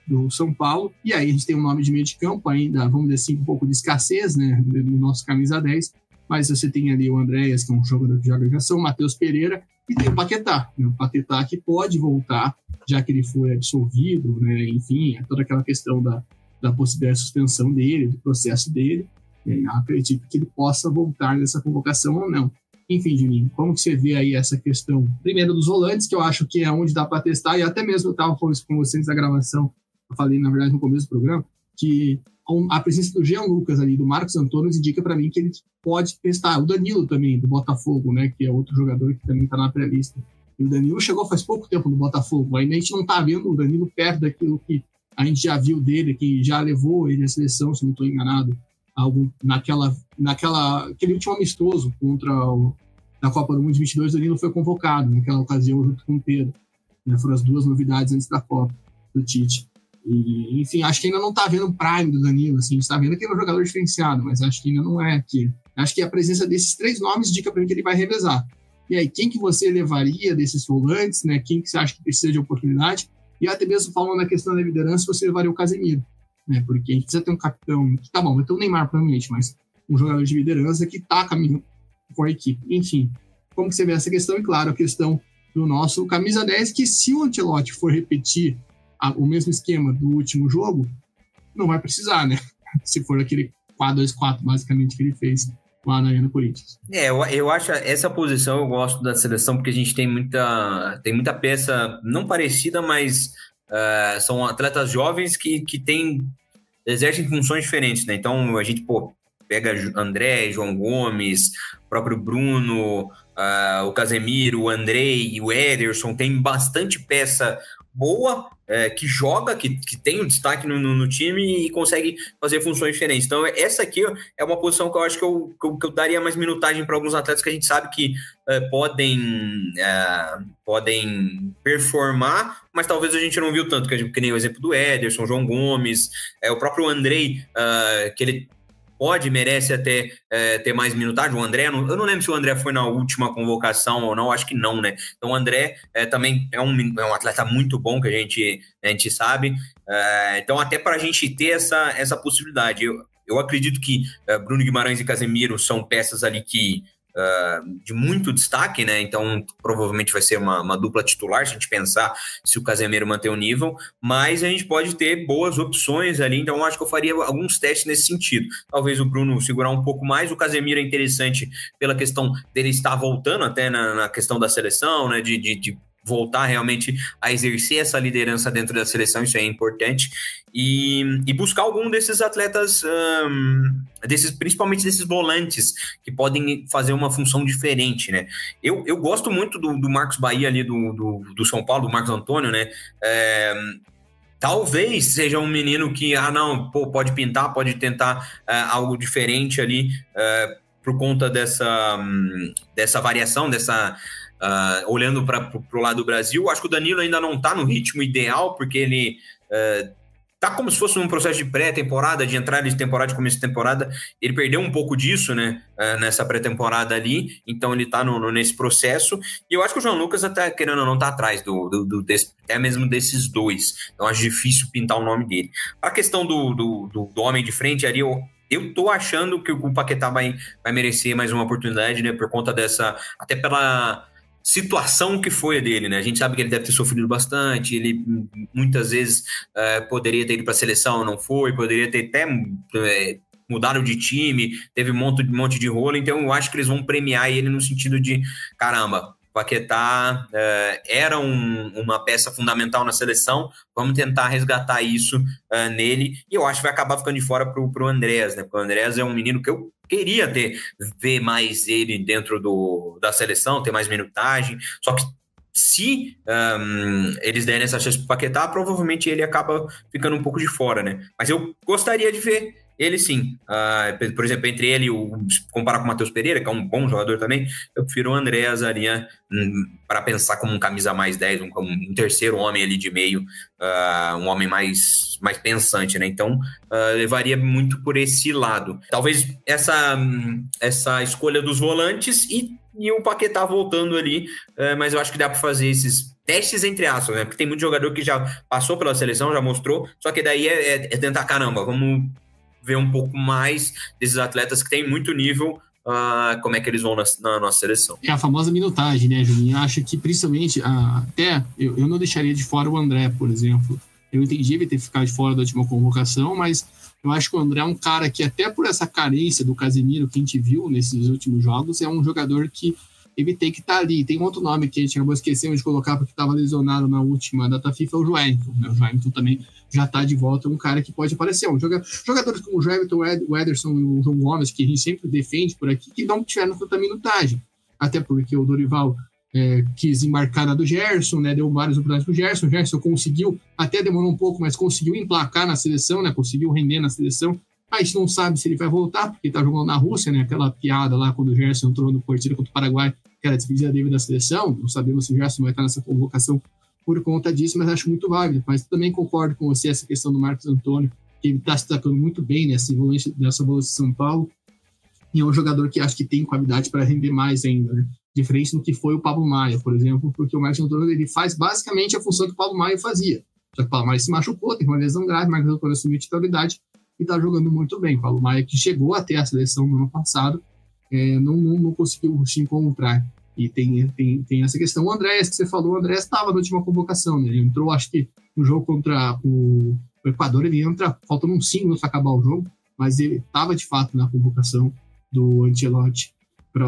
do São Paulo, e aí a gente tem um nome de meio de campo ainda, vamos dizer assim, um pouco de escassez, né, no nosso camisa 10, mas você tem ali o Andréas, que é um jogador de organização, o Matheus Pereira, e tem o Paquetá, né, o Paquetá que pode voltar, já que ele foi absolvido, né, enfim, toda aquela questão da possibilidade de suspensão dele, do processo dele, acredito que ele possa voltar nessa convocação ou não. Enfim, Juninho, como que você vê aí essa questão, primeiro dos volantes, que eu acho que é onde dá para testar, e até mesmo eu estava falando isso com você antes da gravação, eu falei, na verdade, no começo do programa, que a presença do Jean Lucas ali, do Marcos Antônio, indica para mim que ele pode testar. O Danilo também, do Botafogo, né, que é outro jogador que também está na pré-lista. E o Danilo chegou faz pouco tempo no Botafogo, ainda a gente não está vendo o Danilo perto daquilo que a gente já viu dele, que já levou ele à seleção, se não estou enganado, aquele último amistoso na Copa do Mundo de 22, o Danilo foi convocado naquela ocasião junto com o Pedro, né? Foram as duas novidades antes da Copa do Tite. E, enfim, acho que ainda não está vendo o prime do Danilo, assim, a gente está vendo que ele é um jogador diferenciado, mas acho que ainda não é aquele. Acho que a presença desses três nomes indica para mim que ele vai revezar. E aí, quem que você levaria desses volantes, né? Quem que você acha que precisa de oportunidade? E até mesmo falando na questão da liderança, você levaria o Casemiro, né? Porque a gente precisa ter um capitão, que tá bom, vai ter o Neymar provavelmente, mas um jogador de liderança que tá caminhando com a equipe. Enfim, como que você vê essa questão? E claro, a questão do nosso camisa 10, que se o Ancelotti for repetir o mesmo esquema do último jogo, não vai precisar, né? Se for aquele 4-2-4 basicamente que ele fez lá na Arena Corinthians. Eu acho essa posição, eu gosto da seleção, porque a gente tem muita peça não parecida, mas são atletas jovens que exercem funções diferentes, né? Então, a gente, pega André, João Gomes, o próprio Bruno, o Casemiro, o Andrei, o Ederson, tem bastante peça boa, que joga, que tem um destaque no time e consegue fazer funções diferentes. Então, essa aqui é uma posição que eu acho que eu daria mais minutagem para alguns atletas que a gente sabe que podem performar, mas talvez a gente não viu tanto, que nem o exemplo do Ederson, João Gomes, o próprio Andrei, que ele merece até ter mais minutagem. O André, eu não lembro se o André foi na última convocação ou não, acho que não, né? Então o André também é um atleta muito bom, que a gente sabe. Então até para a gente ter essa possibilidade. Eu acredito que Bruno Guimarães e Casemiro são peças ali que de muito destaque, né? Então provavelmente vai ser uma dupla titular, se a gente pensar se o Casemiro manter o nível, mas a gente pode ter boas opções ali, então eu acho que eu faria alguns testes nesse sentido. Talvez o Bruno segurar um pouco mais, o Casemiro é interessante pela questão dele estar voltando até na questão da seleção, né? De voltar realmente a exercer essa liderança dentro da seleção, isso é importante, e buscar algum desses atletas, principalmente desses volantes, que podem fazer uma função diferente, né? Eu gosto muito do Marcos Bahia ali, do São Paulo, do Marcos Antônio, né? Talvez seja um menino que, pode pintar, pode tentar algo diferente ali, por conta dessa variação, olhando para o lado do Brasil. Acho que o Danilo ainda não está no ritmo ideal, porque ele está como se fosse um processo de pré-temporada, de entrada de temporada, de começo de temporada. Ele perdeu um pouco disso, né, nessa pré-temporada ali, então ele está nesse processo. E eu acho que o João Lucas, até querendo ou não, está atrás até mesmo desses dois. Então acho difícil pintar o nome dele. A questão do homem de frente ali, eu tô achando que o Paquetá vai merecer mais uma oportunidade, né, por conta até pela situação que foi dele, né? A gente sabe que ele deve ter sofrido bastante, ele muitas vezes poderia ter ido para a seleção, não foi, poderia ter até mudado de time, teve um monte de rolo, então eu acho que eles vão premiar ele no sentido de, caramba, o Paquetá era uma peça fundamental na seleção, vamos tentar resgatar isso nele, e eu acho que vai acabar ficando de fora pro Andrés, né? Porque o Andrés é um menino que eu queria ver mais ele dentro da seleção, ter mais minutagem, só que se eles derem essa chance pro Paquetá, provavelmente ele acaba ficando um pouco de fora, né? Mas eu gostaria de ver ele sim. Por exemplo, entre ele comparar com o Matheus Pereira, que é um bom jogador também, eu prefiro o Andrés ali para pensar como um camisa mais 10, um terceiro homem ali de meio, um homem mais pensante, né? Então, levaria muito por esse lado. Talvez essa escolha dos volantes e o Paquetá voltando ali, mas eu acho que dá para fazer esses testes entre aspas, né? Porque tem muito jogador que já passou pela seleção, já mostrou, só que daí é tentar, caramba, vamos ver um pouco mais desses atletas que têm muito nível, como é que eles vão na nossa seleção. É a famosa minutagem, né, Juninho? Acho que principalmente, até eu não deixaria de fora o André, por exemplo. Eu entendi ele ter ficado de fora da última convocação, mas eu acho que o André é um cara que, até por essa carência do Casemiro que a gente viu nesses últimos jogos, é um jogador que ele tem que estar ali. Tem outro nome que a gente acabou esquecendo de colocar porque estava lesionado na última data FIFA, é o Joelinton, né? O Joelinton também já está de volta, um cara que pode aparecer. Jogadores como o Joelinton, o Ederson e o João Gomes, que a gente sempre defende por aqui, que não tiveram tanta minutagem. Até porque o Dorival quis embarcar na do Gerson, né? Deu várias oportunidades para o Gerson conseguiu, até demorou um pouco, mas conseguiu emplacar na seleção, né? Conseguiu render na seleção. A gente não sabe se ele vai voltar, porque está jogando na Rússia, né? Aquela piada lá quando o Gerson entrou no partida contra o Paraguai, que era a despedida dele da seleção. Não sabemos se o Gerson vai estar nessa convocação por conta disso, mas acho muito válido. Mas também concordo com você essa questão do Marcos Antônio, que ele está se destacando muito bem nessa volante de São Paulo, e é um jogador que acho que tem qualidade para render mais ainda, né? Diferente do que foi o Pablo Maia, por exemplo, porque o Marcos Antônio ele faz basicamente a função que o Pablo Maia fazia. Só que o Pablo Maia se machucou, teve uma lesão grave, o Marcos Antônio assumiu a titularidade e está jogando muito bem. O Pablo Maia, que chegou até a seleção no ano passado, não conseguiu se encontrar. E tem essa questão. O Andrés, que você falou, o Andrés estava na última convocação, né? Ele entrou, acho que no jogo contra o Equador, ele entra faltando uns 5 minutos para acabar o jogo, mas ele estava de fato na convocação do Ancelotti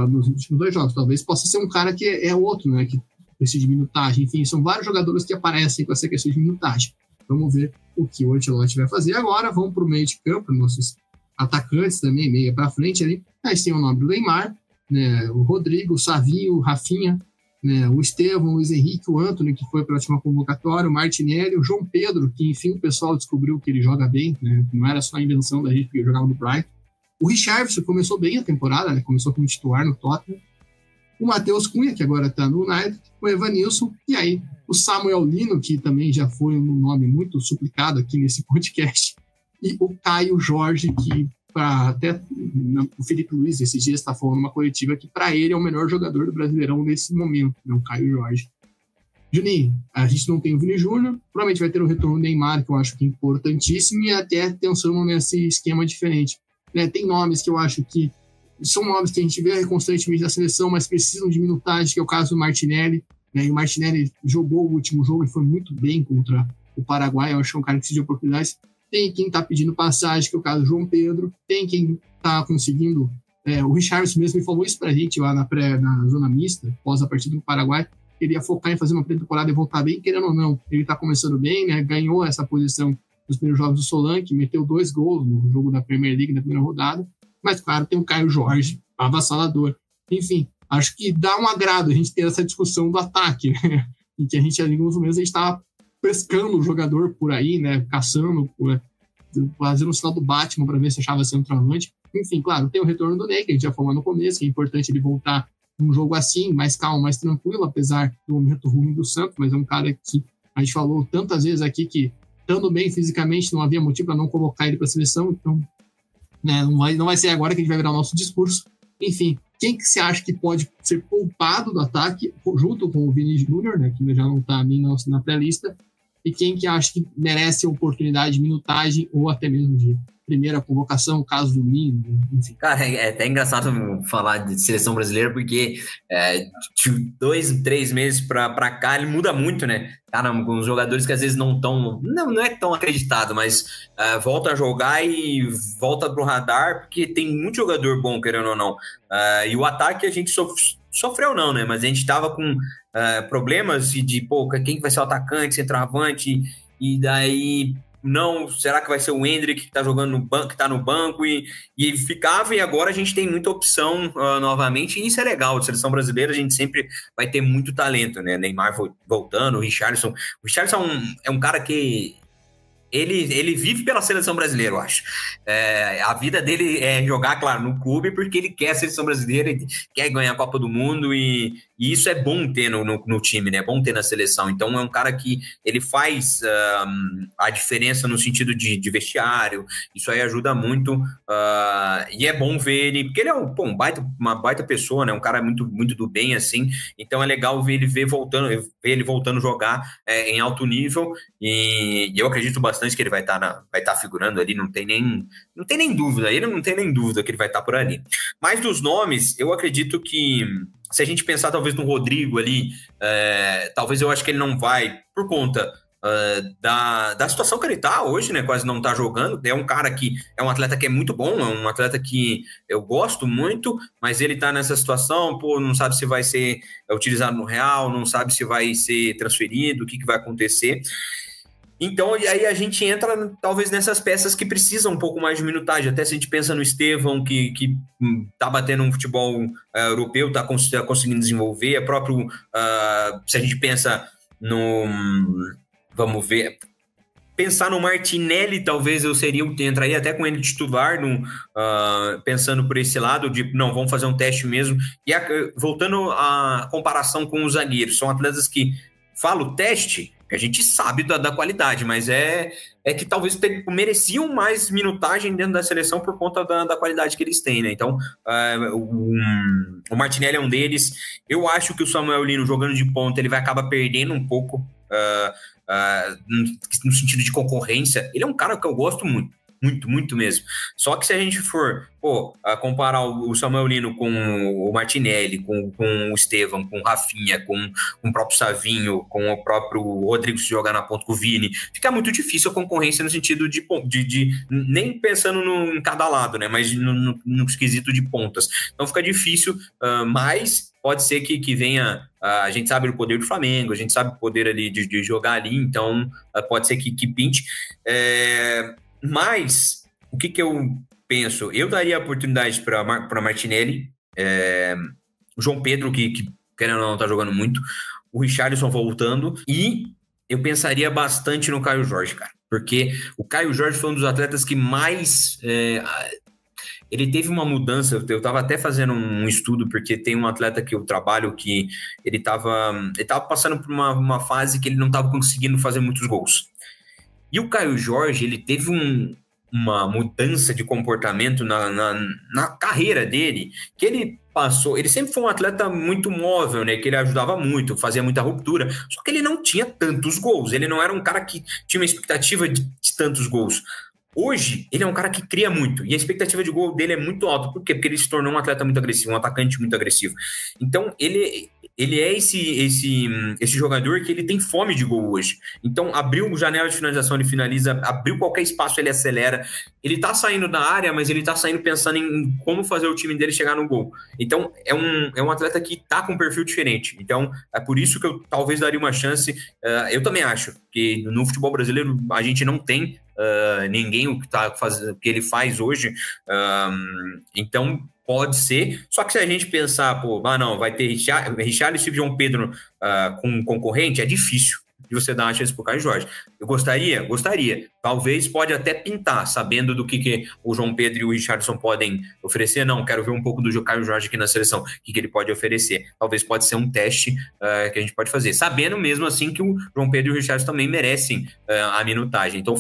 nos últimos 2 jogos. Talvez possa ser um cara que é outro, né? Que questão de minutagem. Enfim, são vários jogadores que aparecem com essa questão de minutagem. Vamos ver o que o Ancelotti vai fazer agora. Vamos para o meio de campo, nossos atacantes também, meia para frente ali. Aí tem o nome do Neymar, né, o Rodrigo, o Savinho, o Rafinha, né, o Estevão, o Luiz Henrique, o Antony, que foi para a última convocatória, o Martinelli, o João Pedro, que enfim o pessoal descobriu que ele joga bem, né, não era só a invenção da gente, porque ele jogava no Brighton. O Richarlison começou bem a temporada, né, começou como titular no Tottenham. O Matheus Cunha, que agora está no United, o Evanilson, e aí o Samuel Lino, que também já foi um nome muito suplicado aqui nesse podcast, e o Caio Jorge, que até o Felipe Luiz esses dias está falando numa coletiva que para ele é o melhor jogador do Brasileirão nesse momento, né, o Caio Jorge. Juninho, a gente não tem o Vini Júnior, provavelmente vai ter o retorno do Neymar, que eu acho que é importantíssimo, e até pensando nesse esquema diferente. Né, tem nomes que eu acho que são nomes que a gente vê constantemente na seleção, mas precisam de minutagem, que é o caso do Martinelli. Né, e o Martinelli jogou o último jogo e foi muito bem contra o Paraguai, eu acho que é um cara que precisa de oportunidades. Tem quem está pedindo passagem, que é o caso do João Pedro. Tem quem está conseguindo... o Richarlison mesmo me falou isso para a gente lá na zona mista, após a partida do Paraguai. Ele ia focar em fazer uma pré-temporada e voltar bem, querendo ou não. Ele está começando bem, né? Ganhou essa posição nos primeiros jogos do Solanke, meteu 2 gols no jogo da Premier League na primeira rodada. Mas, claro, tem o Caio Jorge, avassalador. Enfim, acho que dá um agrado a gente ter essa discussão do ataque, né? Em que a gente, há alguns meses, a gente estava pescando o jogador por aí, né, caçando, fazendo o sinal do Batman para ver se achava centroavante. Enfim, claro, tem o retorno do Ney, que a gente já falou no começo, que é importante ele voltar num jogo assim, mais calmo, mais tranquilo, apesar do momento ruim do Santos, mas é um cara que a gente falou tantas vezes aqui que, estando bem fisicamente, não havia motivo para não colocar ele para a seleção, então né, não vai ser agora que a gente vai virar o nosso discurso. Enfim, quem que você acha que pode ser poupado do ataque, junto com o Vini Júnior, né, que já não está nem na pré-lista, e quem que acha que merece a oportunidade de minutagem ou até mesmo de primeira convocação, caso do Nino, enfim. Cara, é até engraçado falar de seleção brasileira, porque de 2, 3 meses pra cá ele muda muito, né? Cara, com os jogadores que às vezes não é tão acreditado, mas volta a jogar e volta pro radar, porque tem muito jogador bom, querendo ou não. E o ataque a gente sofreu não, né? Mas a gente tava com problemas de, quem vai ser o atacante, centroavante, e daí... Não, será que vai ser o Endrick que está jogando no banco, que está no banco e ele ficava, e agora a gente tem muita opção novamente, e isso é legal. A seleção brasileira a gente sempre vai ter muito talento, né? Neymar voltando, o Richarlison. O Richarlison é um cara que ele vive pela seleção brasileira, eu acho. A vida dele é jogar, claro, no clube, porque ele quer a seleção brasileira, ele quer ganhar a Copa do Mundo, e isso é bom ter no time, né? É bom ter na seleção. Então é um cara que ele faz a diferença no sentido de vestiário, isso aí ajuda muito, e é bom ver ele, porque ele é uma baita pessoa, né? Um cara muito, muito do bem, assim. Então é legal ver ele voltando a jogar em alto nível, e eu acredito bastante que ele vai estar figurando ali, não tem nem dúvida, ele não tem nem dúvida que ele vai estar por ali. Mas dos nomes, eu acredito que se a gente pensar talvez no Rodrigo ali, talvez eu acho que ele não vai, por conta da situação que ele está hoje, né, quase não está jogando. É um cara que é um atleta que é muito bom, é um atleta que eu gosto muito, mas ele está nessa situação, não sabe se vai ser utilizado no Real, não sabe se vai ser transferido, o que vai acontecer. Então, aí a gente entra talvez nessas peças que precisam um pouco mais de minutagem. Até se a gente pensa no Estevão, que tá batendo um futebol europeu, tá conseguindo desenvolver. Próprio, se a gente pensa no... Vamos ver... Pensar no Martinelli, talvez eu entraria até com ele titular, pensando por esse lado, não, vamos fazer um teste mesmo. E voltando à comparação com os zagueiros, são atletas que falam teste, que a gente sabe da qualidade, mas é que talvez mereciam mais minutagem dentro da seleção por conta da qualidade que eles têm, né? Então, o Martinelli é um deles. Eu acho que o Samuel Lino, jogando de ponta, ele vai acabar perdendo um pouco no sentido de concorrência. Ele é um cara que eu gosto muito. muito, muito mesmo. Só que se a gente for comparar o Samuel Lino com o Martinelli, com o Estevão, com o Rafinha, com o próprio Savinho, com o próprio Rodrigo se jogar na ponta com o Vini, fica muito difícil a concorrência no sentido de nem pensando em cada lado, né? Mas no esquisito de pontas. Então fica difícil, mas pode ser que venha... A gente sabe o poder do Flamengo, a gente sabe o poder ali de jogar ali, então pode ser que pinte. Mas o que eu penso? Eu daria oportunidade para Martinelli, o João Pedro, que querendo ou não tá jogando muito, o Richarlison voltando, e eu pensaria bastante no Caio Jorge, cara, porque o Caio Jorge foi um dos atletas que mais... ele teve uma mudança, eu estava até fazendo um estudo, porque tem um atleta que eu trabalho que ele estava passando por uma fase que ele não estava conseguindo fazer muitos gols. E o Caio Jorge, ele teve uma mudança de comportamento na carreira dele, que ele passou... Ele sempre foi um atleta muito móvel, né? Que ele ajudava muito, fazia muita ruptura, só que ele não tinha tantos gols, ele não era um cara que tinha uma expectativa de tantos gols. Hoje, ele é um cara que cria muito, e a expectativa de gol dele é muito alta. Por quê? Porque ele se tornou um atleta muito agressivo, um atacante muito agressivo. Então, ele é esse jogador que ele tem fome de gol hoje. Então, abriu janela de finalização, ele finaliza, abriu qualquer espaço, ele acelera. Ele tá saindo da área, mas ele tá saindo pensando em como fazer o time dele chegar no gol. Então, é um atleta que tá com um perfil diferente. Então, é por isso que eu talvez daria uma chance. Eu também acho que no futebol brasileiro a gente não tem ninguém o que ele faz hoje, então pode ser, só que se a gente pensar, não, vai ter Richarlison e João Pedro com concorrente, é difícil de você dar uma chance pro Caio Jorge. Eu gostaria, talvez pode até pintar, sabendo do que o João Pedro e o Richarlison podem oferecer. Não, quero ver um pouco do Caio Jorge aqui na seleção, o que ele pode oferecer. Talvez pode ser um teste que a gente pode fazer, sabendo mesmo assim que o João Pedro e o Richarlison também merecem a minutagem. Então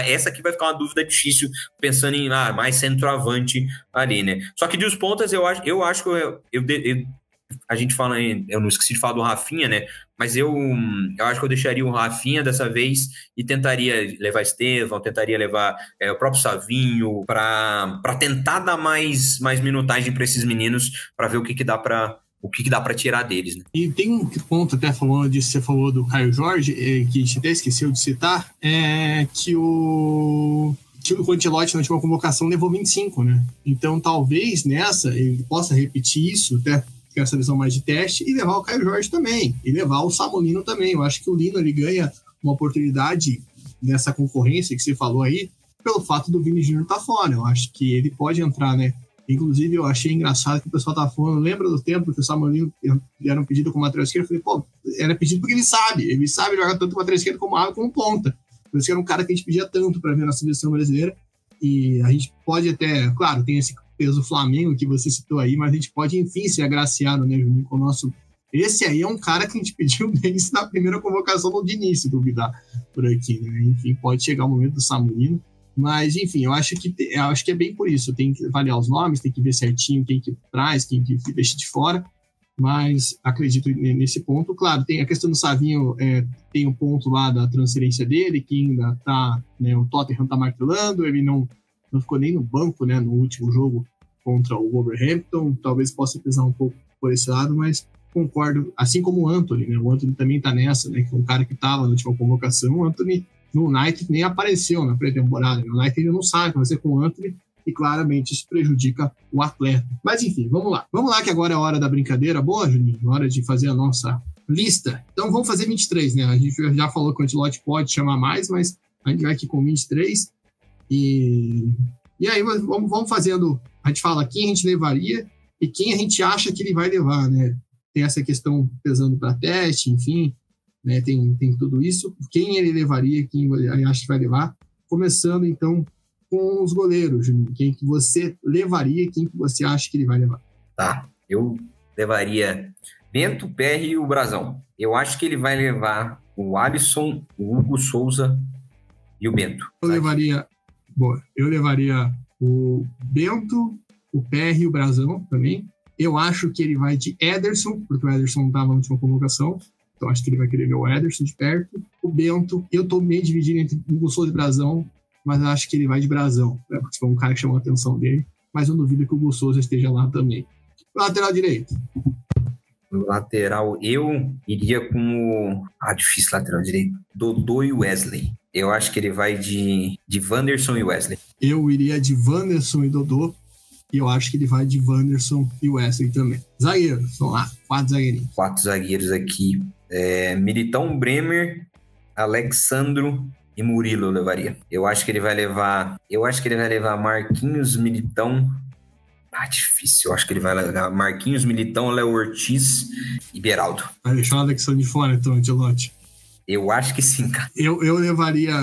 essa aqui vai ficar uma dúvida difícil, pensando em mais centroavante ali, né? Só que dos pontas, eu acho que a gente fala, eu não esqueci de falar do Rafinha, né? Mas eu acho que eu deixaria o Rafinha dessa vez e tentaria levar Estevão, tentaria levar o próprio Savinho para tentar dar mais minutagem para esses meninos, para ver o que dá para tirar deles, né? E tem um ponto, até falando disso, você falou do Caio Jorge, que a gente até esqueceu de citar, que o Ancelotti na última convocação levou 25, né? Então talvez nessa ele possa repetir isso, até que é essa visão mais de teste, e levar o Caio Jorge também, e levar o Samuel Lino também. Eu acho que o Lino ele ganha uma oportunidade nessa concorrência que você falou aí, pelo fato do Vini Júnior estar fora. Eu acho que ele pode entrar, né? Inclusive, eu achei engraçado que o pessoal tá falando, lembra do tempo que o Samuel Lino era um pedido como lateral esquerdo? Eu falei, era pedido porque ele sabe jogar tanto lateral esquerdo como ala como ponta. Por isso que era um cara que a gente pedia tanto para ver na seleção brasileira, e a gente pode até, claro, tem esse peso Flamengo que você citou aí, mas a gente pode, enfim, ser agraciado, né, Juninho, com o nosso... Esse aí é um cara que a gente pediu desde na primeira convocação do Diniz, se duvidar, por aqui, né? Enfim, pode chegar o momento do Samuel Lino, mas, enfim, eu acho que é bem por isso, tem que avaliar os nomes, tem que ver certinho quem que traz, quem que deixa de fora, mas acredito nesse ponto. Claro, tem a questão do Savinho, tem um ponto lá da transferência dele, que ainda tá, né, o Tottenham tá martelando, ele não ficou nem no banco, né, no último jogo contra o Wolverhampton, talvez possa pesar um pouco por esse lado, mas concordo, assim como o Antony, né, o Antony também tá nessa, né, que é um cara que tava na última convocação. O Antony no United nem apareceu na pré-temporada, no United ele não sabe o que vai ser com o Antony, e claramente isso prejudica o atleta. Mas enfim, vamos lá que agora é a hora da brincadeira. Boa, Juninho, hora de fazer a nossa lista. Então vamos fazer 23, né, a gente já falou que o Ancelotti pode chamar mais, mas a gente vai aqui com 23, e aí vamos fazendo, a gente fala quem a gente levaria e quem a gente acha que ele vai levar, né? Tem essa questão pesando para teste, enfim, né? Tem tudo isso. Quem ele levaria, quem ele acha que vai levar. Começando, então, com os goleiros, Juninho. Quem que você levaria, quem que você acha que ele vai levar? Tá, eu levaria Bento, Perry e o Brazão. Eu acho que ele vai levar o Alisson, o Hugo Souza e o Bento. Eu levaria o Bento, o Perry e o Brazão também. Eu acho que ele vai de Ederson, porque o Ederson não estava na última convocação, então acho que ele vai querer ver o Ederson de perto. O Bento, eu estou meio dividido entre Hugo Souza e Brazão. mas eu acho que ele vai de brasão, né? Porque foi um cara que chamou a atenção dele, mas eu duvido que o Hugo Souza esteja lá também. Lateral direito. No lateral, eu iria com o... difícil lateral direito. Dodô e Wesley. Eu acho que ele vai de Wanderson e Wesley. Eu iria de Wanderson e Dodô. E eu acho que ele vai de Wanderson e Wesley também. Zagueiros, vamos lá. 4 zagueirinhos. 4 zagueiros aqui. Militão, Bremer, Alexandro e Murilo eu levaria. Eu acho que ele vai levar Marquinhos, Militão... difícil. Eu acho que ele vai levar Marquinhos, Militão, Léo Ortiz e Beraldo. Vai deixar o Alexandre de fora, então, Ancelotti? Eu acho que sim, cara. Eu levaria,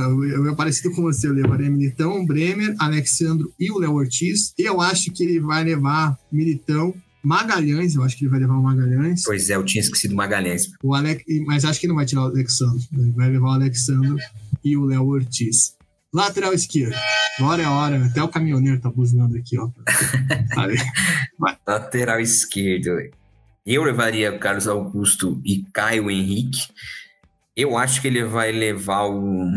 parecido com você, eu levaria Militão, Bremer, Alexandro e o Léo Ortiz. Eu acho que ele vai levar Militão, Magalhães, eu acho que ele vai levar o Magalhães. Pois é, eu tinha esquecido o Magalhães. Mas acho que não vai tirar o Alexandro. Ele vai levar o Alexandro e o Léo Ortiz. Lateral esquerdo. Agora é a hora. Até o caminhoneiro tá buzinando aqui, ó. Lateral esquerdo. Eu levaria Carlos Augusto e Caio Henrique. Eu acho que ele vai levar o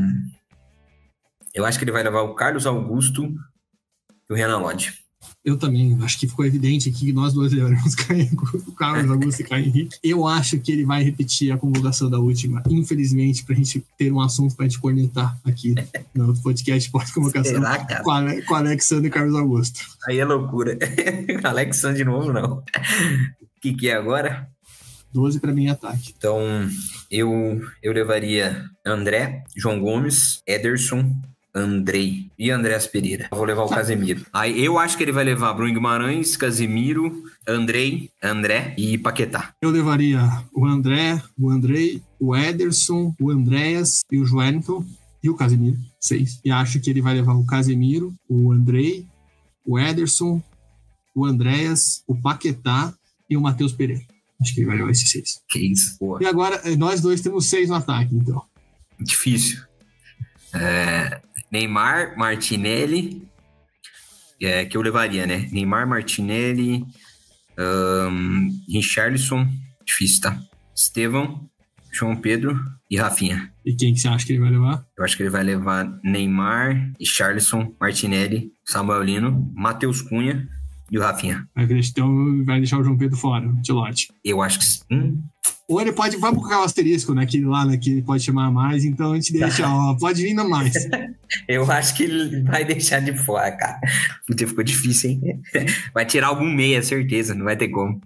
Carlos Augusto e o Renan Lodge. Eu também, acho que ficou evidente aqui que nós dois levaremos o Carlos Augusto e Caio Henrique. Eu acho que ele vai repetir a convocação da última, infelizmente, pra gente ter um assunto pra gente cornetar aqui no outro podcast pós-convocação. Será, cara? Com Alexandre e Carlos Augusto. Aí é loucura. Alexandre de novo, não. O que é agora? 12 pra mim em ataque. Então, eu levaria André, João Gomes, Ederson, Andrei e Andrés Pereira. Eu vou levar o Casemiro. Aí eu acho que ele vai levar Bruno Guimarães, Casemiro, André e Paquetá. Eu levaria o André, o Andrei, o Ederson, o Andréas e o Joelinton e o Casemiro, 6. E acho que ele vai levar o Casemiro, o Andrei, o Ederson, o Andréas, o Paquetá e o Matheus Pereira. Acho que ele vai levar esses 6. Que isso, pô. E agora, nós dois temos 6 no ataque, então. Difícil. Neymar, Martinelli, que eu levaria, né? Neymar, Martinelli, Richarlison, difícil, tá? Estevão, João Pedro e Rafinha. E quem que você acha que ele vai levar? Eu acho que ele vai levar Neymar, Richarlison, Martinelli, Samuel Lino, Matheus Cunha e o Rafinha. Vai deixar o João Pedro fora, o Ancelotti. Eu acho que sim. Ou ele pode... Vai colocar o asterisco naquele lá, né, que ele pode chamar mais, então a gente deixa, ó, pode vir ainda mais. Eu acho que ele vai deixar de fora, cara. Puta, ficou difícil, hein? Vai tirar algum meia, certeza, não vai ter como.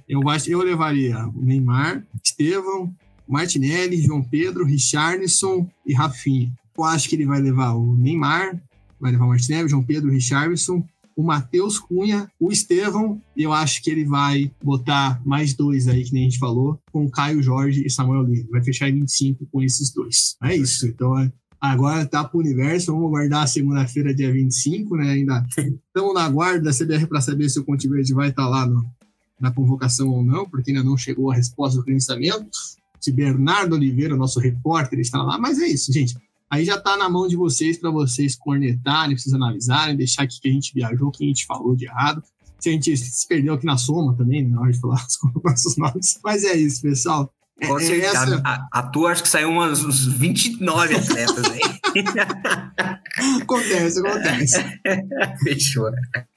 Eu levaria o Neymar, Estevão, Martinelli, João Pedro, Richarlison e Rafinha. Eu acho que ele vai levar o Neymar, vai levar o Martinelli, João Pedro, Richarlison, o Matheus Cunha, o Estevão, e eu acho que ele vai botar mais 2 aí, que nem a gente falou, com o Caio Jorge e Samuel Lino. Vai fechar em 25 com esses 2. É isso. Então, agora tá pro universo. Vamos aguardar a segunda-feira, dia 25, né? Ainda estamos na guarda da CBR para saber se o Ponte Verde vai estar lá na convocação ou não, porque ainda não chegou a resposta do credenciamento. Se Bernardo Oliveira, nosso repórter, está lá. Mas é isso, gente. Aí já tá na mão de vocês, para vocês cornetarem, vocês analisarem, deixar aqui que a gente viajou, que a gente falou de errado. Se a gente se perdeu aqui na soma também, né, na hora de falar os nossos nomes. Mas é isso, pessoal. Com certeza. A tua acho que saiu uns 29 atletas aí. Acontece.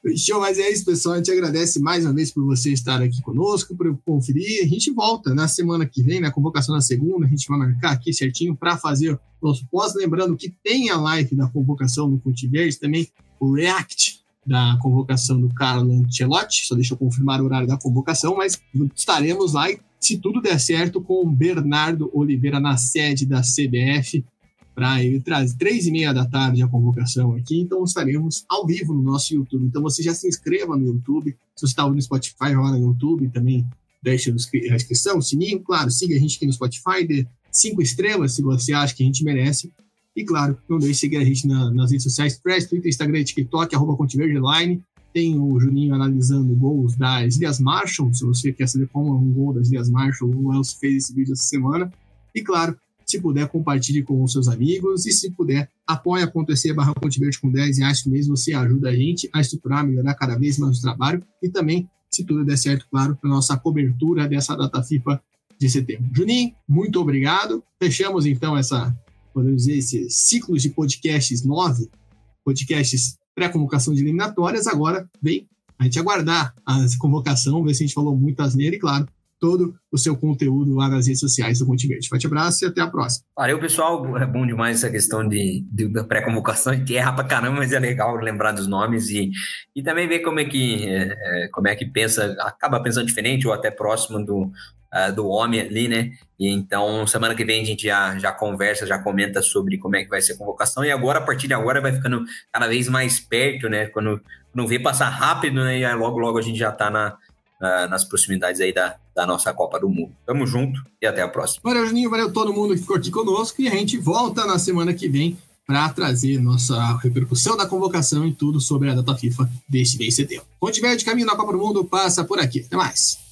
Fechou, mas é isso, pessoal. A gente agradece mais uma vez por você estar aqui conosco, por conferir. A gente volta na semana que vem, na convocação na segunda. A gente vai marcar aqui certinho para fazer o nosso pós. Lembrando que tem a live da convocação no Ponte Verde, também o react da convocação do Carlo Ancelotti. Só deixa eu confirmar o horário da convocação, mas estaremos lá, se tudo der certo, com o Bernardo Oliveira na sede da CBF, para ele trazer 3h30 da tarde a convocação aqui. Então estaremos ao vivo no nosso YouTube. Então você já se inscreva no YouTube. Se você está ouvindo no Spotify, vai lá no YouTube também, deixa a inscrição, o sininho. Claro, siga a gente aqui no Spotify, dê 5 estrelas se você acha que a gente merece. E claro, não deixe de seguir a gente nas redes sociais, Press, Twitter, Instagram e TikTok, @ConteVerdeLine. Tem o Juninho analisando gols das Ilhas Marshall. Se você quer saber como é um gol das Ilhas Marshall, o Elcio fez esse vídeo essa semana. E claro, se puder, compartilhe com os seus amigos. E se puder, apoia.se/ConteVerde com R$10 por mês. Você ajuda a gente a estruturar, melhorar cada vez mais o trabalho. E também, se tudo der certo, claro, para nossa cobertura dessa data FIFA de setembro. Juninho, muito obrigado. Fechamos então essa podemos dizer, esses ciclos de podcasts 9, podcasts pré-convocação de eliminatórias. Agora vem a gente aguardar a convocação, ver se a gente falou muito asneira e, claro, todo o seu conteúdo lá nas redes sociais do Ponte Verde. Forte abraço e até a próxima. Valeu, pessoal. É bom demais essa questão da pré-convocação. A gente erra pra caramba, mas é legal lembrar dos nomes e também ver como é que pensa, acaba pensando diferente ou até próximo do homem ali, né? E então, semana que vem a gente já conversa, já comenta sobre como é que vai ser a convocação. E agora, a partir de agora, vai ficando cada vez mais perto, né? Quando vê passar rápido, né? E aí logo a gente já tá nas proximidades aí da nossa Copa do Mundo. Tamo junto e até a próxima. Valeu, Juninho, valeu todo mundo que ficou aqui conosco e a gente volta na semana que vem para trazer nossa repercussão da convocação e tudo sobre a data FIFA deste mês de setembro. Ponte Verde, caminho na Copa do Mundo, passa por aqui. Até mais.